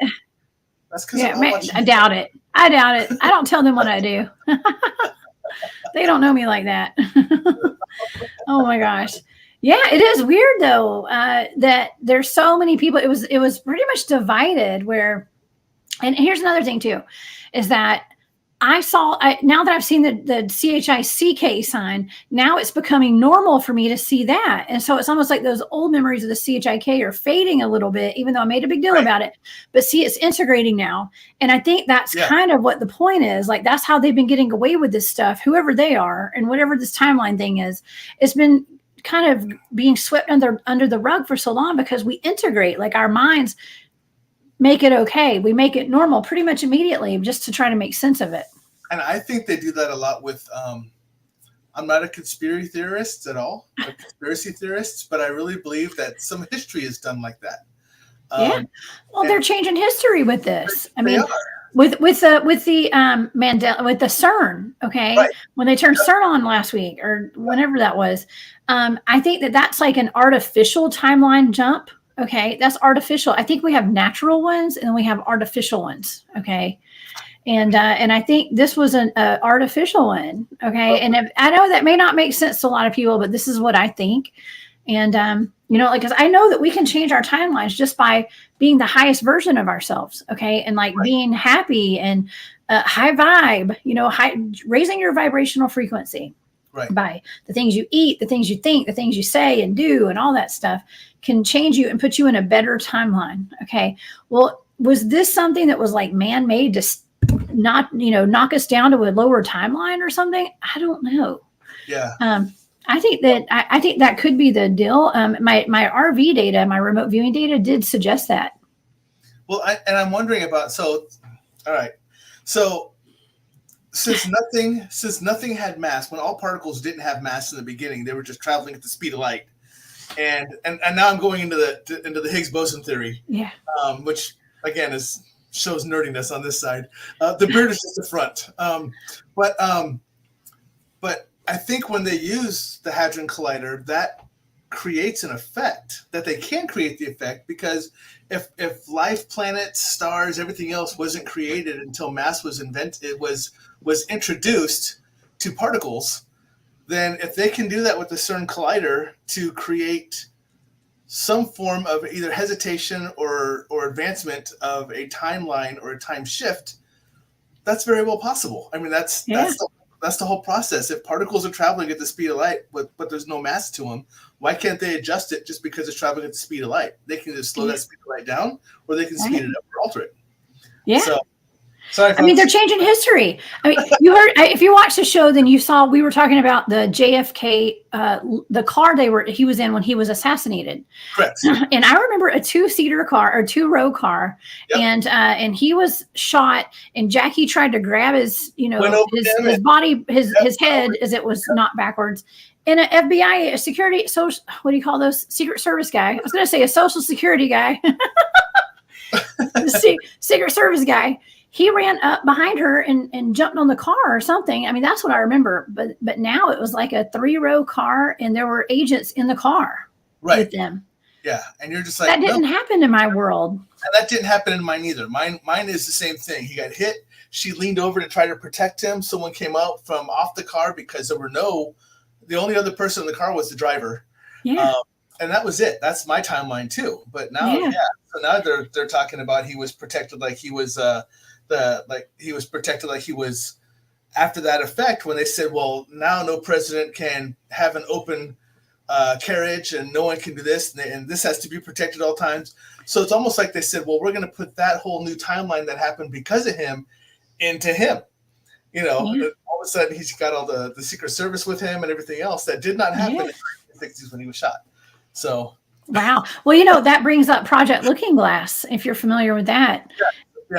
that's because we're all watching I doubt it. I don't tell them what I do. They don't know me like that. Oh my gosh. Yeah, it is weird though that there's so many people. It was pretty much divided where, and here's another thing too, is that now that I've seen the CHICK sign, now it's becoming normal for me to see that. And so it's almost like those old memories of the CHIK are fading a little bit, even though I made a big deal about it. But see, it's integrating now. And I think that's kind of what the point is. Like, that's how they've been getting away with this stuff, whoever they are, and whatever this timeline thing is. It's been kind of being swept under the rug for so long because we integrate, like, our minds make it okay. We make it normal pretty much immediately just to try to make sense of it. And I think they do that a lot with, I'm not a conspiracy theorist at all, a conspiracy theorist, but I really believe that some history is done like that. Well, they're changing history with this. I mean, with the Mandela, with the CERN, okay? When they turned CERN on last week or whenever that was, I think that's like an artificial timeline jump. Okay, that's artificial. I think we have natural ones and we have artificial ones. Okay, and I think this was an artificial one. Okay, and I know that may not make sense to a lot of people, but this is what I think. And like, because I know that we can change our timelines just by being the highest version of ourselves. Okay, and like being happy and high vibe. Raising your vibrational frequency. By the things you eat, the things you think, the things you say and do, and all that stuff can change you and put you in a better timeline. Okay. Well, was this something that was like man-made to not, knock us down to a lower timeline or something? I don't know. Yeah. I think that could be the deal. My RV data, my remote viewing data did suggest that. Well, I'm wondering about, all right. So since nothing had mass, when all particles didn't have mass in the beginning, they were just traveling at the speed of light. And now I'm going into the Higgs boson theory. Yeah. Which again shows nerdiness on this side. The beard is just the front. But I think when they use the Hadron Collider, that creates an effect, that they can create the effect, because if life, planets, stars, everything else wasn't created until mass was invented, it was introduced to particles, then if they can do that with the CERN Collider to create some form of either hesitation or advancement of a timeline or a time shift, that's very well possible. I mean, that's the whole process. If particles are traveling at the speed of light, but there's no mass to them, why can't they adjust it just because it's traveling at the speed of light? They can just slow that speed of light down, or they can speed it up or alter it. Yeah. So, sorry, I mean, they're changing history. I mean, you heard, if you watched the show, then you saw we were talking about the JFK, the car he was in when he was assassinated. Correct. And I remember a two-row car, and he was shot, and Jackie tried to grab his body, his head, as it was not backwards. And an FBI, security, what do you call those? Secret Service guy. I was going to say a Social Security guy. Secret Service guy. He ran up behind her and jumped on the car or something. I mean, that's what I remember. But now it was like a 3-row car, and there were agents in the car with them. Yeah, and you're just like, that didn't happen in my world. And that didn't happen in mine either. Mine is the same thing. He got hit. She leaned over to try to protect him. Someone came out from off the car because the only other person in the car was the driver. Yeah. And that was it. That's my timeline too. But now, so now they're talking about he was protected like he was after that effect, when they said, well, now no president can have an open carriage and no one can do this, and this has to be protected all times. So it's almost like they said, well, we're going to put that whole new timeline that happened because of him into him. All of a sudden he's got all the Secret Service with him and everything else that did not happen in the 60s when he was shot. So wow. Well, that brings up Project Looking Glass, if you're familiar with that.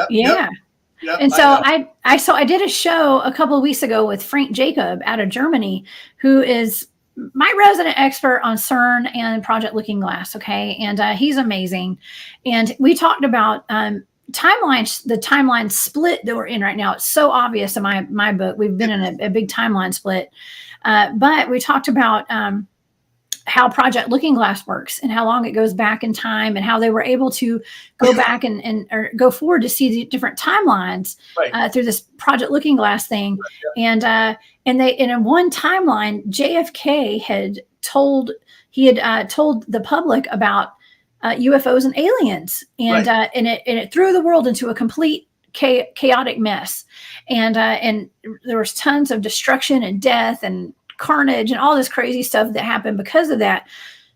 Yeah. Yep, and so I did a show a couple of weeks ago with Frank Jacob out of Germany, who is my resident expert on CERN and Project Looking Glass. Okay. And he's amazing. And we talked about timelines, the timeline split that we're in right now. It's so obvious in my book. We've been in a big timeline split. But we talked about how Project Looking Glass works and how long it goes back in time, and how they were able to go back or go forward to see the different timelines through this Project Looking Glass thing. And in one timeline, JFK had told the public about UFOs and aliens, and it threw the world into a complete chaotic mess, and there was tons of destruction and death and carnage and all this crazy stuff that happened because of that.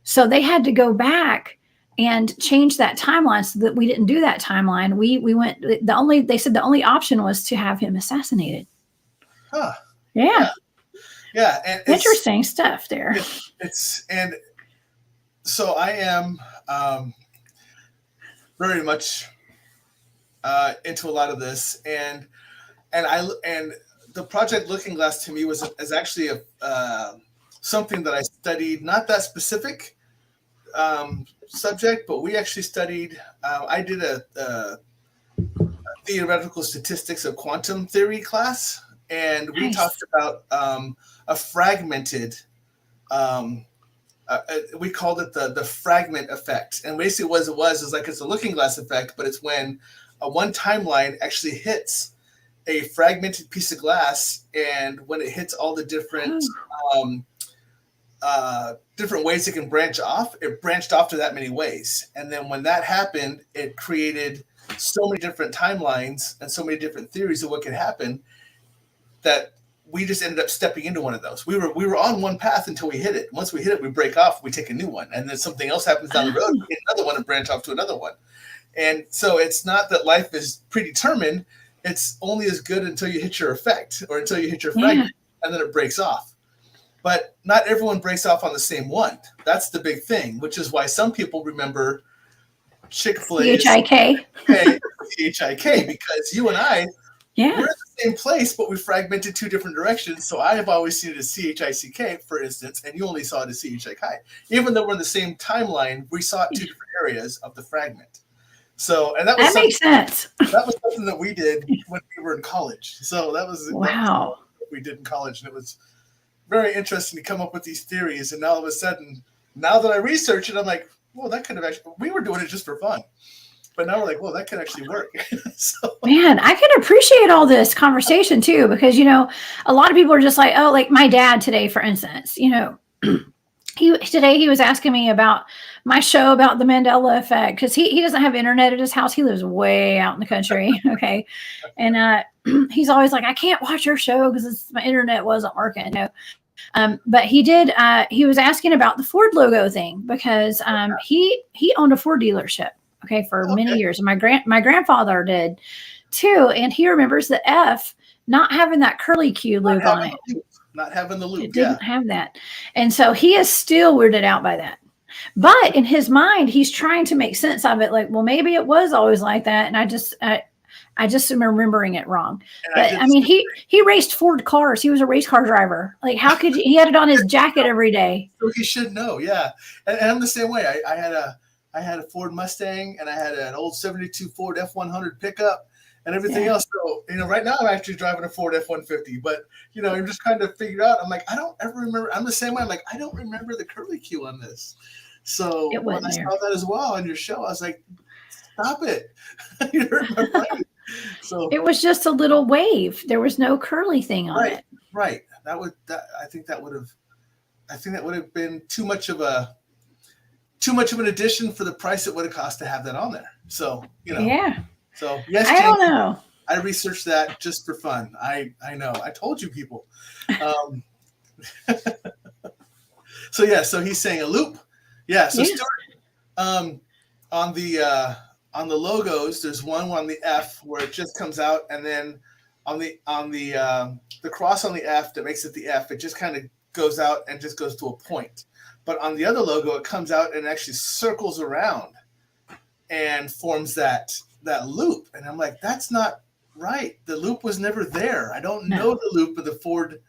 So they had to go back and change that timeline so that we didn't do that timeline. They said the only option was to have him assassinated. Huh. Yeah. Yeah. And interesting stuff there. And so I am very much into a lot of this, and the project Looking Glass to me is actually something that I studied, not that specific subject, but we actually studied. I did a theoretical statistics of quantum theory class, and we talked about a fragmented. We called it the fragment effect, and basically what it was is like it's a looking glass effect, but it's when one timeline actually hits a fragmented piece of glass, and when it hits all the different different ways it can branch off, it branched off to that many ways, and then when that happened, it created so many different timelines and so many different theories of what could happen that we just ended up stepping into one of those. We were on one path until we hit it. Once we hit it, we break off, we take a new one, and then something else happens down the road, we get another one and branch off to another one. And so it's not that life is predetermined. It's only as good until you hit your effect or until you hit your fragment, and then it breaks off. But not everyone breaks off on the same one. That's the big thing, which is why some people remember Chick-fil-A CHIK. CHIK, because you and I, we're in the same place, but we fragmented two different directions. So I have always seen it as CHICK, for instance, and you only saw it as CHIK. Even though we're in the same timeline, we saw it two different areas of the fragment. So, and that makes sense. That was something that we did when we were in college. So that was what we did in college, and it was very interesting to come up with these theories. And all of a sudden, now that I research it, I'm like, well, that could have actually. We were doing it just for fun. But now we're like, well, that could actually work. Man, I can appreciate all this conversation too, because, a lot of people are just like, oh, like my dad today, for instance, he was asking me about my show about the Mandela effect, because he doesn't have internet at his house. He lives way out in the country. Okay. And he's always like, I can't watch your show because my internet wasn't working. But he was asking about the Ford logo thing, because he owned a Ford dealership. Okay, for many years. And my grandfather did too. And he remembers the F not having that curly Q loop on it. Not having the loop. It didn't have that. And so he is still weirded out by that. But in his mind, he's trying to make sense of it. Like, well, maybe it was always like that. And I just am remembering it wrong. But I mean, he raced Ford cars. He was a race car driver. Like, how could he had it on his jacket every day? So he should know. Yeah. And I'm the same way. I had a Ford Mustang, and I had an old 72 Ford F-100 pickup and everything else. So, right now I'm actually driving a Ford F-150, but, I'm just trying to figure out. I'm like, I don't ever remember. I'm the same way. I'm like, I don't remember the curly Q on this. So when I saw that as well on your show, I was like, stop it. You hurt my brain. So it was just a little wave. There was no curly thing on it. Right. I think that would have been too much of an addition for the price it would have cost to have that on there. So, Yeah. So, yes, I don't know. I researched that just for fun. I know. I told you people. So he's saying a loop. Yeah. So Stuart, on the logos, there's one on the F where it just comes out, and then on the cross on the F that makes it the F, it just kind of goes out and just goes to a point. But on the other logo, it comes out and actually circles around and forms that loop. And I'm like, that's not right. The loop was never there. I don't know the loop of the Ford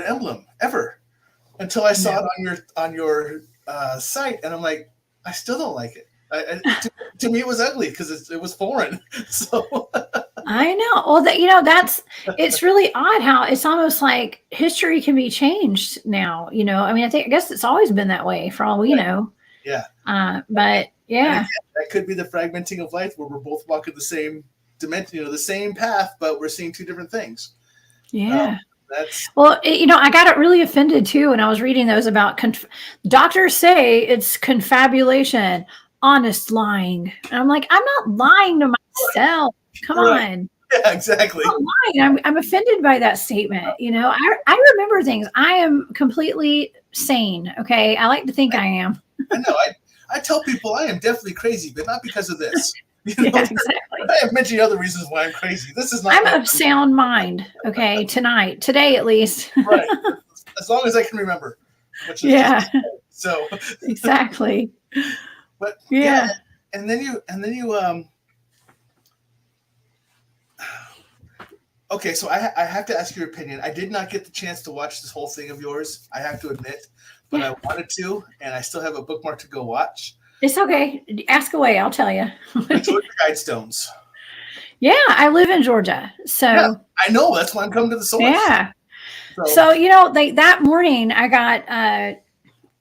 emblem ever until I saw it on your site, and I'm like, I still don't like it. To me, it was ugly because it was foreign. So I know. Well, it's really odd how it's almost like history can be changed now. I mean, I guess it's always been that way for all we know. Yeah. But yeah, that could be the fragmenting of life, where we're both walking the same dimension, the same path, but we're seeing two different things. Yeah. I got really offended too when I was reading those about doctors say it's confabulation, honest lying. And I'm like, I'm not lying to myself. Come on. Yeah, exactly. I'm offended by that statement. I remember things. I am completely sane. Okay. I like to think I am. I know. I tell people I am definitely crazy, but not because of this. Yeah, exactly. I have mentioned other reasons why I'm crazy. This is not. I'm of sound mind. Okay. Today at least. Right. As long as I can remember. Yeah. So. Exactly. But yeah. And then you okay, so I have to ask your opinion. I did not get the chance to watch this whole thing of yours, I have to admit, but I wanted to, and I still have a bookmark to go watch. It's okay. Ask away. I'll tell you. The Georgia Guidestones. Yeah, I live in Georgia, so yeah, I know. That's why I'm coming to the source. Yeah. So that morning I got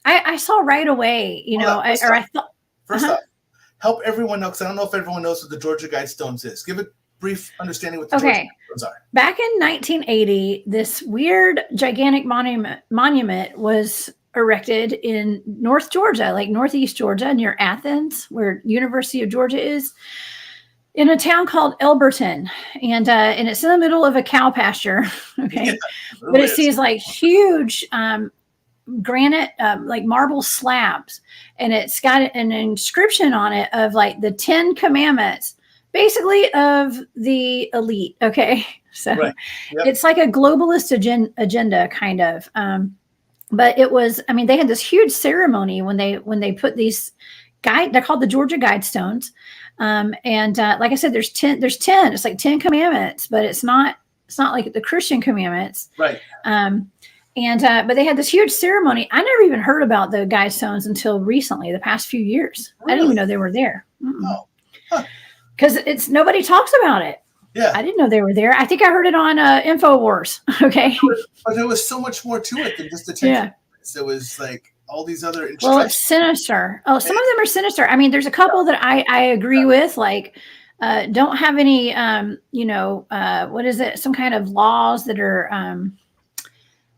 I saw right away. I thought. First off, help everyone know, because I don't know if everyone knows what the Georgia Guidestones is. Give a brief understanding what the Georgia Guidestones are. Back in 1980, this weird, gigantic monument was erected in North Georgia, like northeast Georgia, near Athens, where University of Georgia is, in a town called Elberton, and it's in the middle of a cow pasture. Okay, but it sees like huge granite, like marble slabs, and it's got an inscription on it of like the 10 commandments, basically of the elite. Okay, so it's like a globalist agenda kind of. But it was, they had this huge ceremony when they put these they're called the Georgia Guidestones. Like I said, there's 10, it's like 10 commandments, but it's not like the Christian commandments. Right. But they had this huge ceremony. I never even heard about the Guidestones until recently, the past few years. Really? I didn't even know they were there. Because nobody talks about it. Yeah. I didn't know they were there. I think I heard it on InfoWars. Okay. But there was so much more to it than just the 10 commandments. There was like all these other. Well, it's sinister. Oh, some of them are sinister. There's a couple that I agree with, like don't have any, what is it? Some kind of laws that are,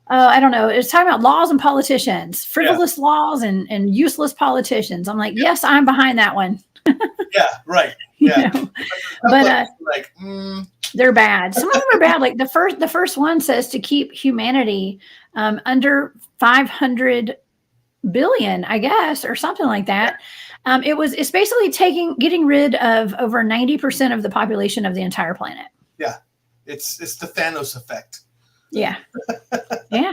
I don't know. It's talking about laws and politicians, frivolous laws and useless politicians. I'm like, yes, I'm behind that one. Yeah, right. Yeah. But they're bad. Some of them are bad. Like the first one says to keep humanity under 500 billion, I guess, or something like that. It's basically getting rid of over 90% of the population of the entire planet. Yeah. It's the Thanos effect. Yeah. Yeah.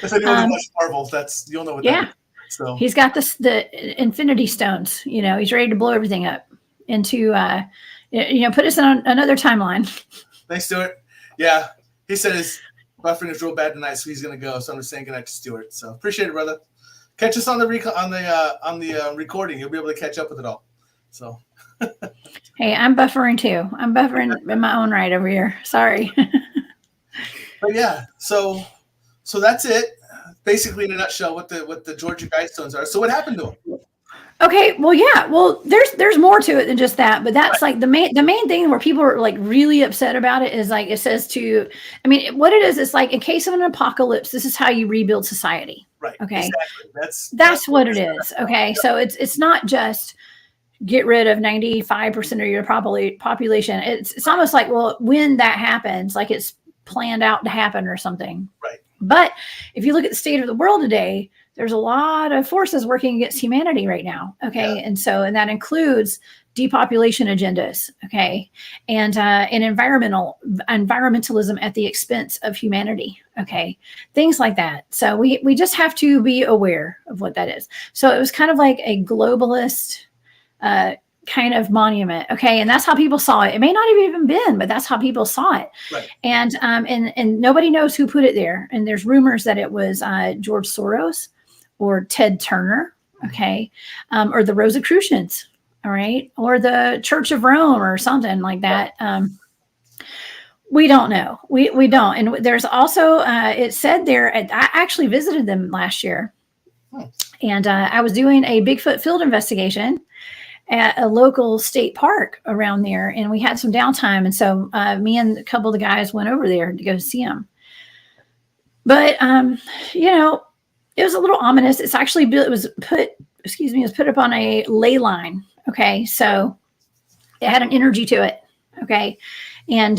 If anyone watched Marvel, you'll know what that is. So he's got the Infinity Stones. He's ready to blow everything up into put us on another timeline. Thanks, Stuart. Yeah. He said his buffering is real bad tonight, so he's gonna go. So I'm just saying good night to Stuart. So appreciate it, brother. Catch us on the recording. You'll be able to catch up with it all. So hey, I'm buffering too. I'm buffering in my own right over here. Sorry. But yeah, so that's it. Basically, in a nutshell, what the Georgia Guidestones are. So what happened to them? Okay, well, yeah, well, there's more to it than just that, but that's like the main thing where people are like really upset about it is like it says what it is like in case of an apocalypse, this is how you rebuild society. Right. Okay. Exactly. That's what it is. Okay. So it's not just get rid of 95% of your population. It's almost like, well, when that happens, like it's planned out to happen or something. Right. But if you look at the state of the world today, there's a lot of forces working against humanity right now. Okay. Yeah. And that includes depopulation agendas. Okay. And environmentalism at the expense of humanity. Okay. Things like that. So we just have to be aware of what that is. So it was kind of like a globalist, kind of monument. Okay. And that's how people saw it. It may not have even been, but that's how people saw it. Right. And nobody knows who put it there. And there's rumors that it was George Soros or Ted Turner. Okay. Or the Rosicrucians. All right. Or the Church of Rome or something like that. We don't know. We don't. And there's also, it said there, I actually visited them last year. And I was doing a Bigfoot field investigation at a local state park around there, and we had some downtime. And so me and a couple of the guys went over there to go see them. But, it was a little ominous. It's actually, it was put up on a ley line. Okay. So it had an energy to it. Okay. And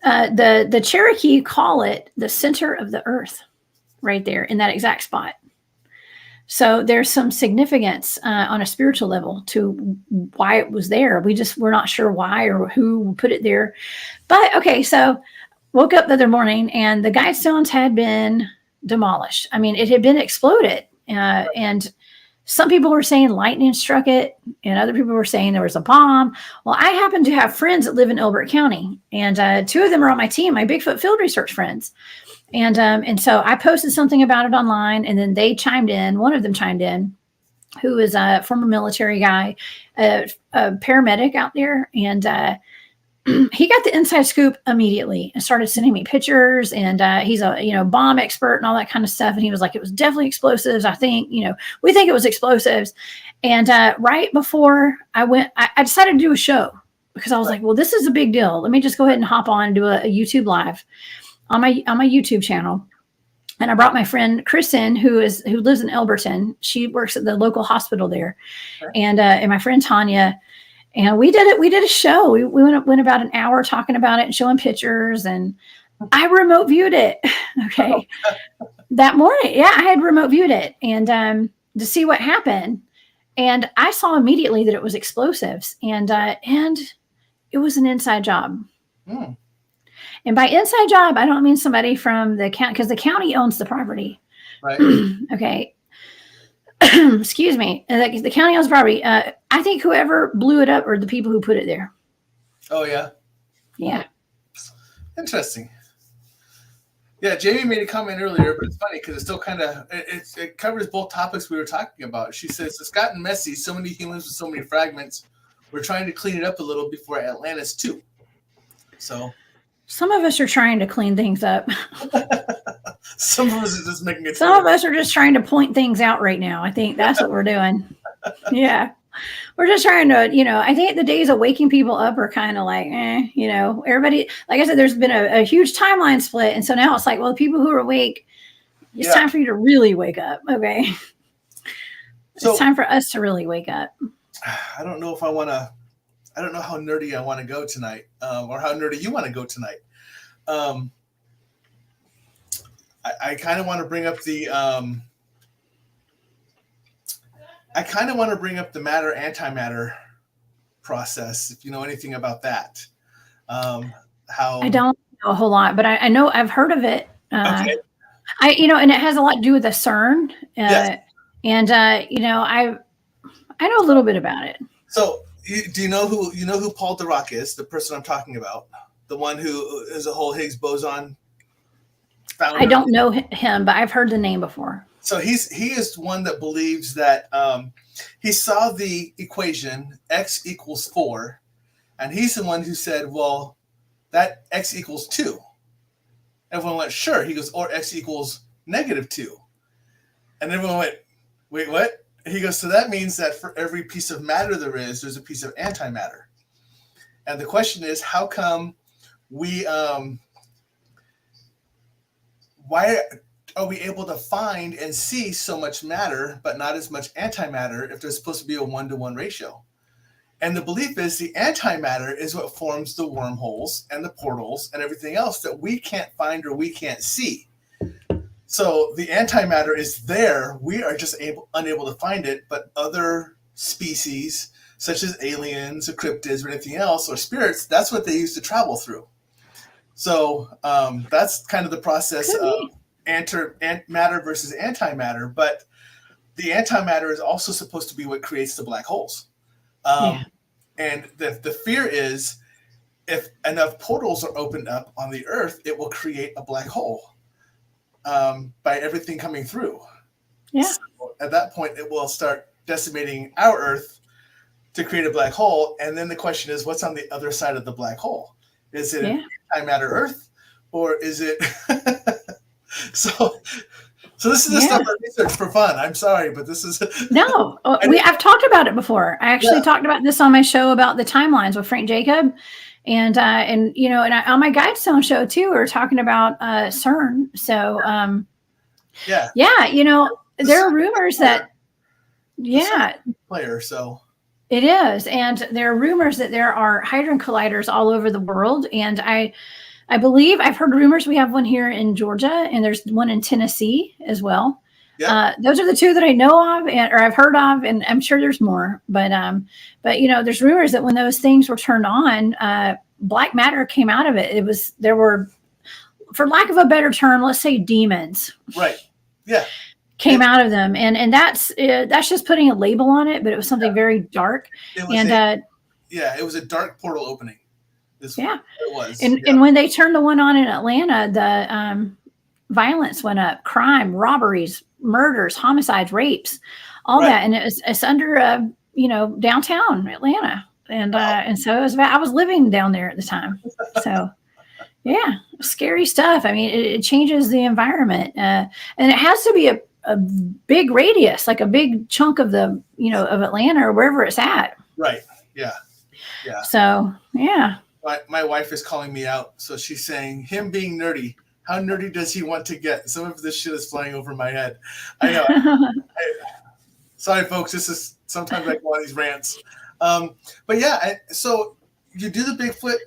the Cherokee call it the center of the earth right there in that exact spot. So there's some significance on a spiritual level to why it was there. We're not sure why or who put it there. But okay, so woke up the other morning and the guidestones had been demolished. I mean, it had been exploded. And some people were saying lightning struck it, and other people were saying there was a bomb. Well, I happen to have friends that live in Elbert County, and two of them are on my team, my Bigfoot field research friends. And so I posted something about it online, and then they chimed in. One of them chimed in, who is a former military guy, a paramedic out there, and he got the inside scoop immediately and started sending me pictures. And he's a bomb expert and all that kind of stuff. And he was like, it was definitely explosives. I think we think it was explosives. And right before I went, I decided to do a show because I was like, well, this is a big deal. Let me just go ahead and hop on and do a YouTube live on my YouTube channel. And I brought my friend Chris in, who lives in Elberton. She works at the local hospital there, and my friend Tanya. And we did it. We did a show. We went about an hour talking about it and showing pictures. And I remote viewed it. Okay, that morning, yeah, I had remote viewed it and to see what happened. And I saw immediately that it was explosives, and it was an inside job. Mm. And by inside job, I don't mean somebody from the county, because the county owns the property. Right. Okay. Excuse me. The county owns the property. I think whoever blew it up are the people who put it there. Oh, yeah. Yeah. Interesting. Yeah, Jamie made a comment earlier, but it's funny because it still kind of it covers both topics we were talking about. She says it's gotten messy. So many humans with so many fragments. We're trying to clean it up a little before Atlantis too. So some of us are trying to clean things up. Some of us are just making it. Some of us are just trying to point things out right now. I think that's what we're doing. Yeah. We're just trying to, I think the days of waking people up are kind of like, everybody, like I said, there's been a huge timeline split. And so now it's like, well, the people who are awake, it's time for you to really wake up. Okay. So, it's time for us to really wake up. I don't know how nerdy I want to go tonight, or how nerdy you want to go tonight. I kind of want to bring up the matter antimatter process. If you know anything about that, how I don't know a whole lot, but I know I've heard of it. Okay. And it has a lot to do with the CERN. Yes. And I know a little bit about it. So do you know who Paul Dirac is? The person I'm talking about, the one who is a whole Higgs boson founder? I don't know him, but I've heard the name before. So he is one that believes that he saw the equation x equals 4, and he's the one who said, well, that x equals 2. Everyone went, sure. He goes, or x equals -2. And everyone went, wait, what? He goes, so that means that for every piece of matter there's a piece of antimatter. And the question is, how come we why are we able to find and see so much matter but not as much antimatter if there's supposed to be a 1-to-1 ratio? And the belief is the antimatter is what forms the wormholes and the portals and everything else that we can't find or we can't see. So the antimatter is there. We are just unable to find it, but other species, such as aliens or cryptids or anything else, or spirits, that's what they use to travel through. So that's kind of the process of matter versus antimatter. But the antimatter is also supposed to be what creates the black holes. And the fear is if enough portals are opened up on the Earth, it will create a black hole by everything coming through. Yeah. So at that point, it will start decimating our Earth to create a black hole. And then the question is, what's on the other side of the black hole? Is it an antimatter Earth, or is it? So this is the stuff I research for fun. I'm sorry, but this is no. I've talked about it before. I actually talked about this on my show about the timelines with Frank Jacob, and on my Guidestone show too. We were talking about CERN. So there are rumors that player. So It is, and there are rumors that there are hadron colliders all over the world, and I believe I've heard rumors we have one here in Georgia, and there's one in Tennessee as well. Yeah. Those are the two that I know of, or I've heard of, and I'm sure there's more. But there's rumors that when those things were turned on, black matter came out of it. There were, for lack of a better term, let's say demons. Right. Yeah. Came out of them, and that's just putting a label on it, but it was something very dark. It was a dark portal opening. It was. And when they turned the one on in Atlanta, the violence went up, crime, robberies, murders, homicides, rapes, all that, and it's under downtown Atlanta, and so it was. I was living down there at the time, so. Yeah, scary stuff. I mean, it changes the environment, and it has to be a big radius, like a big chunk of of Atlanta or wherever it's at. Right. Yeah. Yeah. So, yeah. My wife is calling me out. So she's saying, him being nerdy, how nerdy does he want to get? Some of this shit is flying over my head. I know. Sorry, folks. This is sometimes I go on these rants. But yeah, so you do the Bigfoot,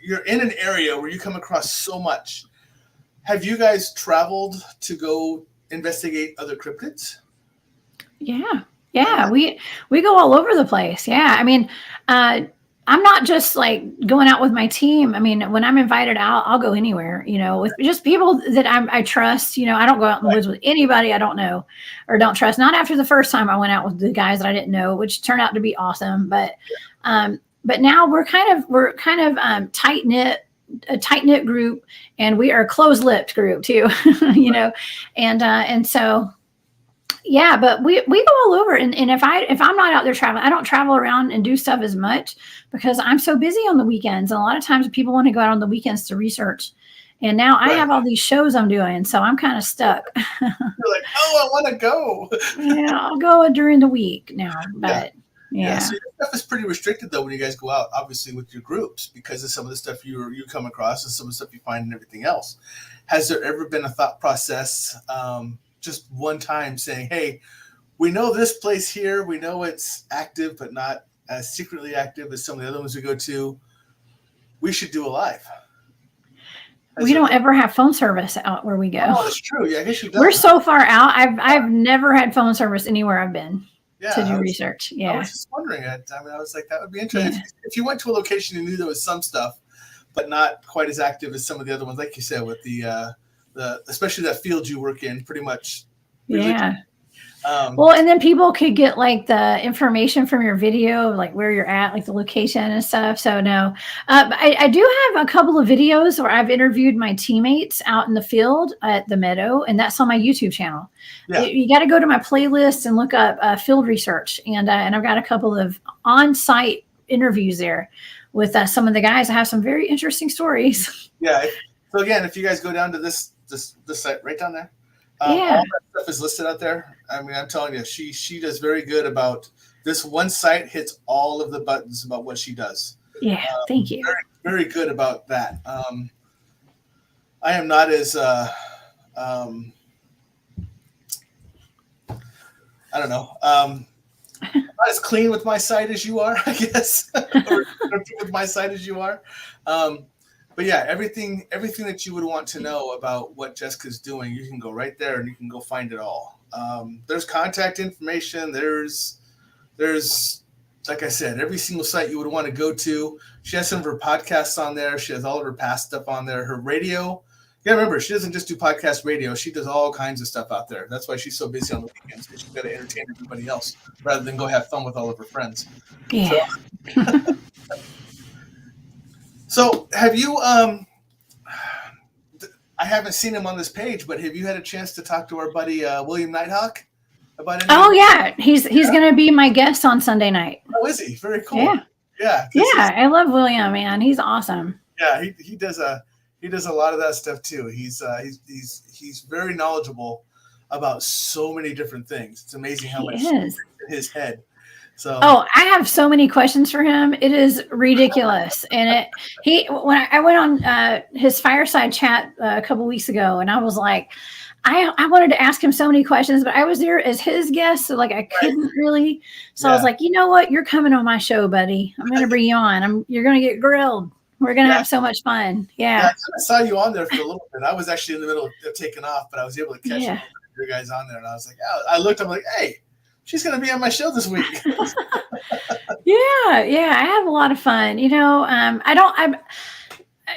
you're in an area where you come across so much. Have you guys traveled to go investigate other cryptids? Yeah. We go all over the place. Yeah. I mean, I'm not just like going out with my team. I mean, when I'm invited out, I'll go anywhere, with just people that I trust. I don't go out in the woods with anybody I don't know or don't trust. Not after the first time I went out with the guys that I didn't know, which turned out to be awesome. But now we're kind of a tight knit group, and we are a closed lipped group too, and so. Yeah, but we go all over, and if I'm not out there traveling, I don't travel around and do stuff as much because I'm so busy on the weekends. And a lot of times people want to go out on the weekends to research, and now I have all these shows I'm doing, so I'm kind of stuck. You're like, I want to go. Yeah, I'll go during the week now, but yeah. So your stuff is pretty restricted though when you guys go out, obviously with your groups, because of some of the stuff you come across and some of the stuff you find and everything else. Has there ever been a thought process? Just one time saying, hey, we know this place here, we know it's active, but not as secretly active as some of the other ones we go to. We should do a live. We don't ever have phone service out where we go. Oh, that's true. Yeah, I guess you don't. We're so far out. I've never had phone service anywhere I've been to do research. Yeah. I was just wondering. I was like, that would be interesting. Yeah. If you went to a location and knew there was some stuff, but not quite as active as some of the other ones, like you said, with the especially that field you work in, pretty much. Yeah. Well, and then people could get like the information from your video, like where you're at, like the location and stuff. So no, I do have a couple of videos where I've interviewed my teammates out in the field at the meadow, and that's on my YouTube channel. Yeah. You got to go to my playlist and look up field research, and I've got a couple of on-site interviews there with some of the guys. I have some very interesting stories. Yeah. So again, if you guys go down to this site right down there, all that stuff is listed out there. I mean, I'm telling you, she does very good about this. One site hits all of the buttons about what she does. Yeah, thank you. Very, very good about that. I am not as I don't know. Not as clean with my site as you are, I guess, or with my site as you are. But yeah, everything that you would want to know about what Jessica's doing, you can go right there and you can go find it all. There's contact information. There's like I said, every single site you would want to go to. She has some of her podcasts on there. She has all of her past stuff on there. Her radio. Yeah, remember, she doesn't just do podcast radio. She does all kinds of stuff out there. That's why she's so busy on the weekends, because she's got to entertain everybody else rather than go have fun with all of her friends. Yeah. So have you, I haven't seen him on this page, but have you had a chance to talk to our buddy William Nighthawk about anything? Oh, yeah. He's going to be my guest on Sunday night. Oh, is he? Very cool. Yeah. Yeah. I love William, man. He's awesome. Yeah. He does a lot of that stuff too. He's very knowledgeable about so many different things. It's amazing how much is in his head. So. Oh, I have so many questions for him. It is ridiculous. And when I went on his fireside chat a couple weeks ago, and I was like, I wanted to ask him so many questions, but I was there as his guest, so like I couldn't really. So I was like, you know what? You're coming on my show, buddy. I'm going to bring you on. You're going to get grilled. We're going to have so much fun. Yeah. I kind of saw you on there for a little bit. I was actually in the middle of taking off, but I was able to catch your guys on there, and I was like, I looked. I'm like, hey, she's going to be on my show this week. Yeah. I have a lot of fun. I'm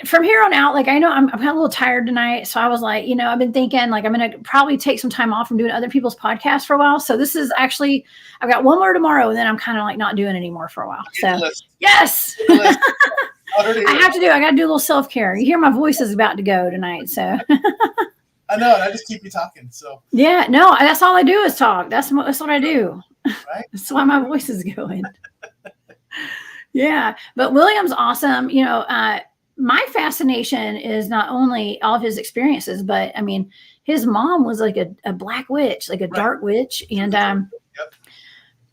from here on out, like I know I'm kind of a little tired tonight. So I was like, I've been thinking like I'm going to probably take some time off from doing other people's podcasts for a while. So this is actually, I've got one more tomorrow, and then I'm kind of like not doing anymore for a while. So yes, I got to do a little self-care. You hear my voice is about to go tonight. So I know. And I just keep you talking. So yeah, no, that's all I do is talk. That's what I do. Right. That's why my voice is going. Yeah. But William's awesome. My fascination is not only all of his experiences, but I mean, his mom was like a black witch, like a dark witch. And,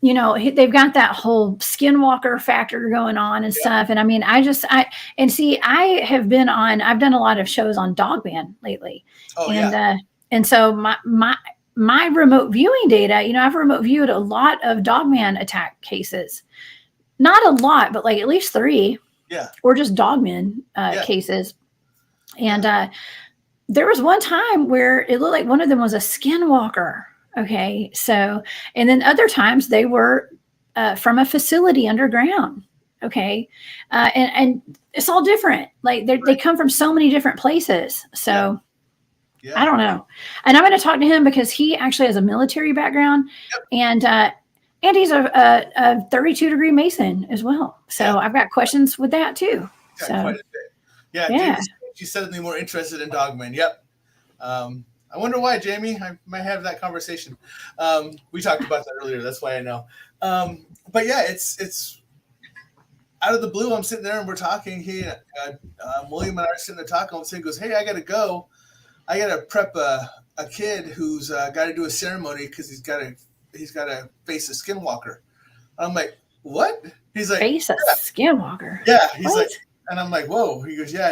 they've got that whole Skinwalker factor going on and stuff. And I mean, I've done a lot of shows on Dogman lately. And so my remote viewing data, I've remote viewed a lot of Dogman attack cases, not a lot, but like at least 3. Yeah. Or just Dogman cases. And there was one time where it looked like one of them was a Skinwalker. Okay. So, and then other times they were from a facility underground. Okay. And it's all different. Like they come from so many different places. So I don't know. And I'm going to talk to him because he actually has a military background. And he's a 32-degree Mason as well. So I've got questions with that too. Quite a bit. Yeah. She's suddenly more interested in Dogman. Yep. I wonder why, Jamie. I might have that conversation. We talked about that earlier. That's why I know. But yeah, it's out of the blue. I'm sitting there and we're talking. William and I are sitting there talking. All of a sudden he goes, hey, I got to go. I got to prep a kid who's got to do a ceremony because he's got to face a Skinwalker. I'm like, what? He's like, face a Skinwalker. Yeah. He's like, and I'm like, whoa. He goes, yeah.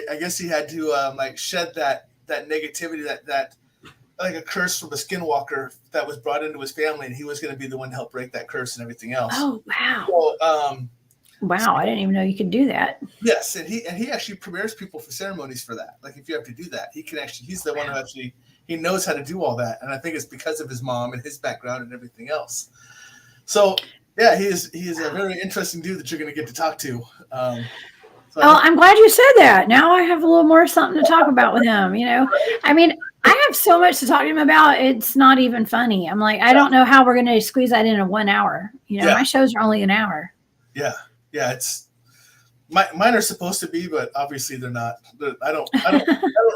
I guess he had to shed that negativity, that like a curse from a Skinwalker that was brought into his family, and he was going to be the one to help break that curse and everything else. Oh wow. So, wow, I didn't even know you could do that. Yes, and he actually prepares people for ceremonies for that. Like if you have to do that, he's the one who actually. He knows how to do all that, and I think it's because of his mom and his background and everything else. So, yeah, he is a very interesting dude that you're going to get to talk to. I'm glad you said that. Now I have a little more something to talk about with him. I mean, I have so much to talk to him about. It's not even funny. I'm like, I don't know how we're going to squeeze that in 1 hour. My shows are only an hour. Yeah, it's. Mine are supposed to be, but obviously they're not. I don't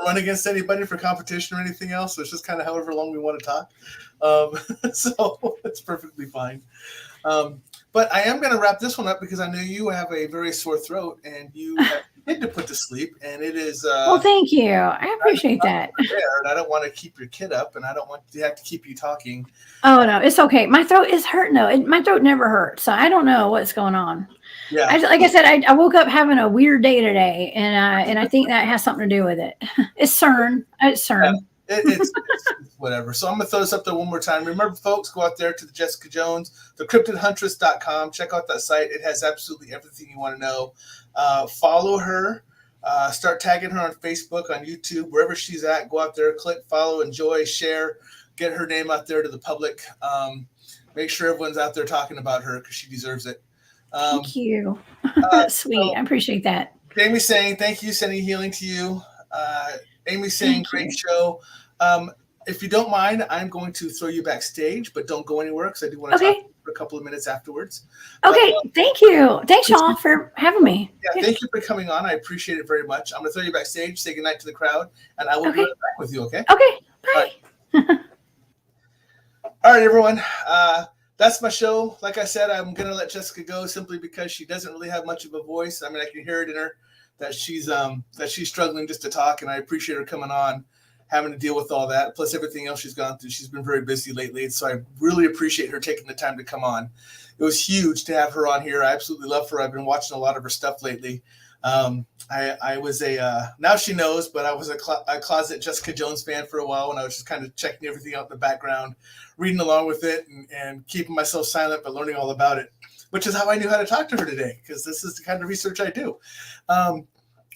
run against anybody for competition or anything else. So it's just kind of however long we want to talk. So it's perfectly fine. But I am going to wrap this one up because I know you have a very sore throat and you have a kid to put to sleep, and it is. Well, thank you. I appreciate that. And I don't want to keep your kid up, and I don't want to have to keep you talking. Oh no, it's okay. My throat is hurting though. My throat never hurts, so I don't know what's going on. Yeah. Like I said, I woke up having a weird day today, and I think that has something to do with it. It's CERN. It's CERN. Yeah, it's whatever. So I'm going to throw this up there one more time. Remember, folks, go out there to the Jessica Jones, thecryptidhuntress.com. Check out that site. It has absolutely everything you want to know. Follow her. Start tagging her on Facebook, on YouTube, wherever she's at. Go out there, click, follow, enjoy, share, get her name out there to the public. Make sure everyone's out there talking about her because she deserves it. Thank you. Sweet. I appreciate that. Jamie saying, thank you, sending healing to you. Amy saying, great show. If you don't mind, I'm going to throw you backstage, but don't go anywhere because I do want to talk for a couple of minutes afterwards. Okay, thank you. Thanks, y'all, for having me. Yeah, thank you for coming on. I appreciate it very much. I'm going to throw you backstage, say goodnight to the crowd, and I will be right back with you, okay? Okay, bye. All right, everyone. That's my show. Like I said, I'm going to let Jessica go simply because she doesn't really have much of a voice. I mean, I can hear it in her that she's struggling just to talk, and I appreciate her coming on, having to deal with all that, plus everything else she's gone through. She's been very busy lately, so I really appreciate her taking the time to come on. It was huge to have her on here. I absolutely love her. I've been watching a lot of her stuff lately. I was now she knows, but I was a closet Jessica Jones fan for a while, and I was just kind of checking everything out in the background, reading along with it, and keeping myself silent, but learning all about it, which is how I knew how to talk to her today, because this is the kind of research I do.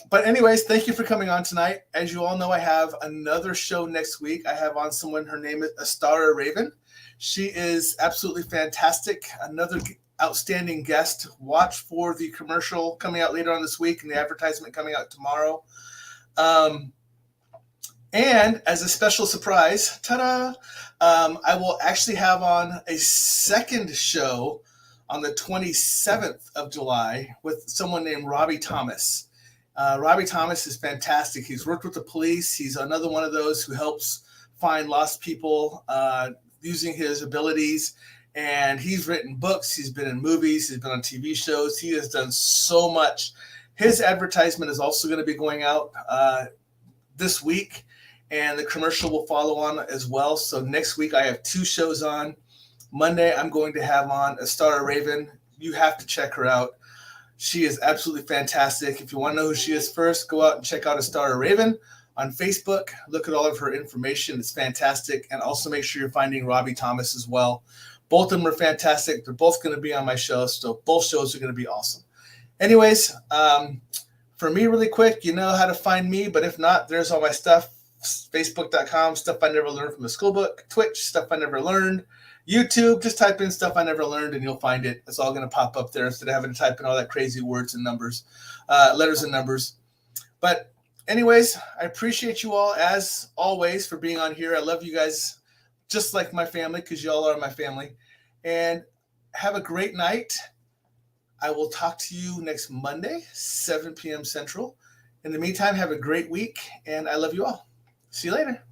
But anyways, thank you for coming on tonight. As you all know, I have another show next week. I have on someone, her name is Astara Raven. She is absolutely fantastic. Another outstanding guest. Watch for the commercial coming out later on this week and the advertisement coming out tomorrow. And as a special surprise, ta-da, I will actually have on a second show on the 27th of July with someone named Robbie Thomas. Robbie Thomas is fantastic. He's worked with the police. He's another one of those who helps find lost people using his abilities. And he's written books. He's been in movies. He's been on TV shows. He has done so much. His advertisement is also going to be going out this week, and the commercial will follow on as well. So next week I have 2 shows on. Monday I'm going to have on Astara Raven. You have to check her out. She is absolutely fantastic. If you want to know who she is first, go out and check out Astara Raven on Facebook. Look at all of her information. It's fantastic. And also make sure you're finding Robbie Thomas as well. Both of them are fantastic. They're both going to be on my show, so both shows are going to be awesome. Anyways, for me, really quick, you know how to find me, but if not, there's all my stuff. Facebook.com, stuff I never learned from the Schoolbook. Twitch, stuff I never learned. YouTube, just type in stuff I never learned and you'll find it. It's all going to pop up there instead of having to type in all that crazy words and numbers, letters and numbers. But anyways, I appreciate you all as always for being on here. I love you guys just like my family, because y'all are my family. And have a great night. I will talk to you next Monday, 7 p.m. Central. In the meantime, have a great week, and I love you all. See you later.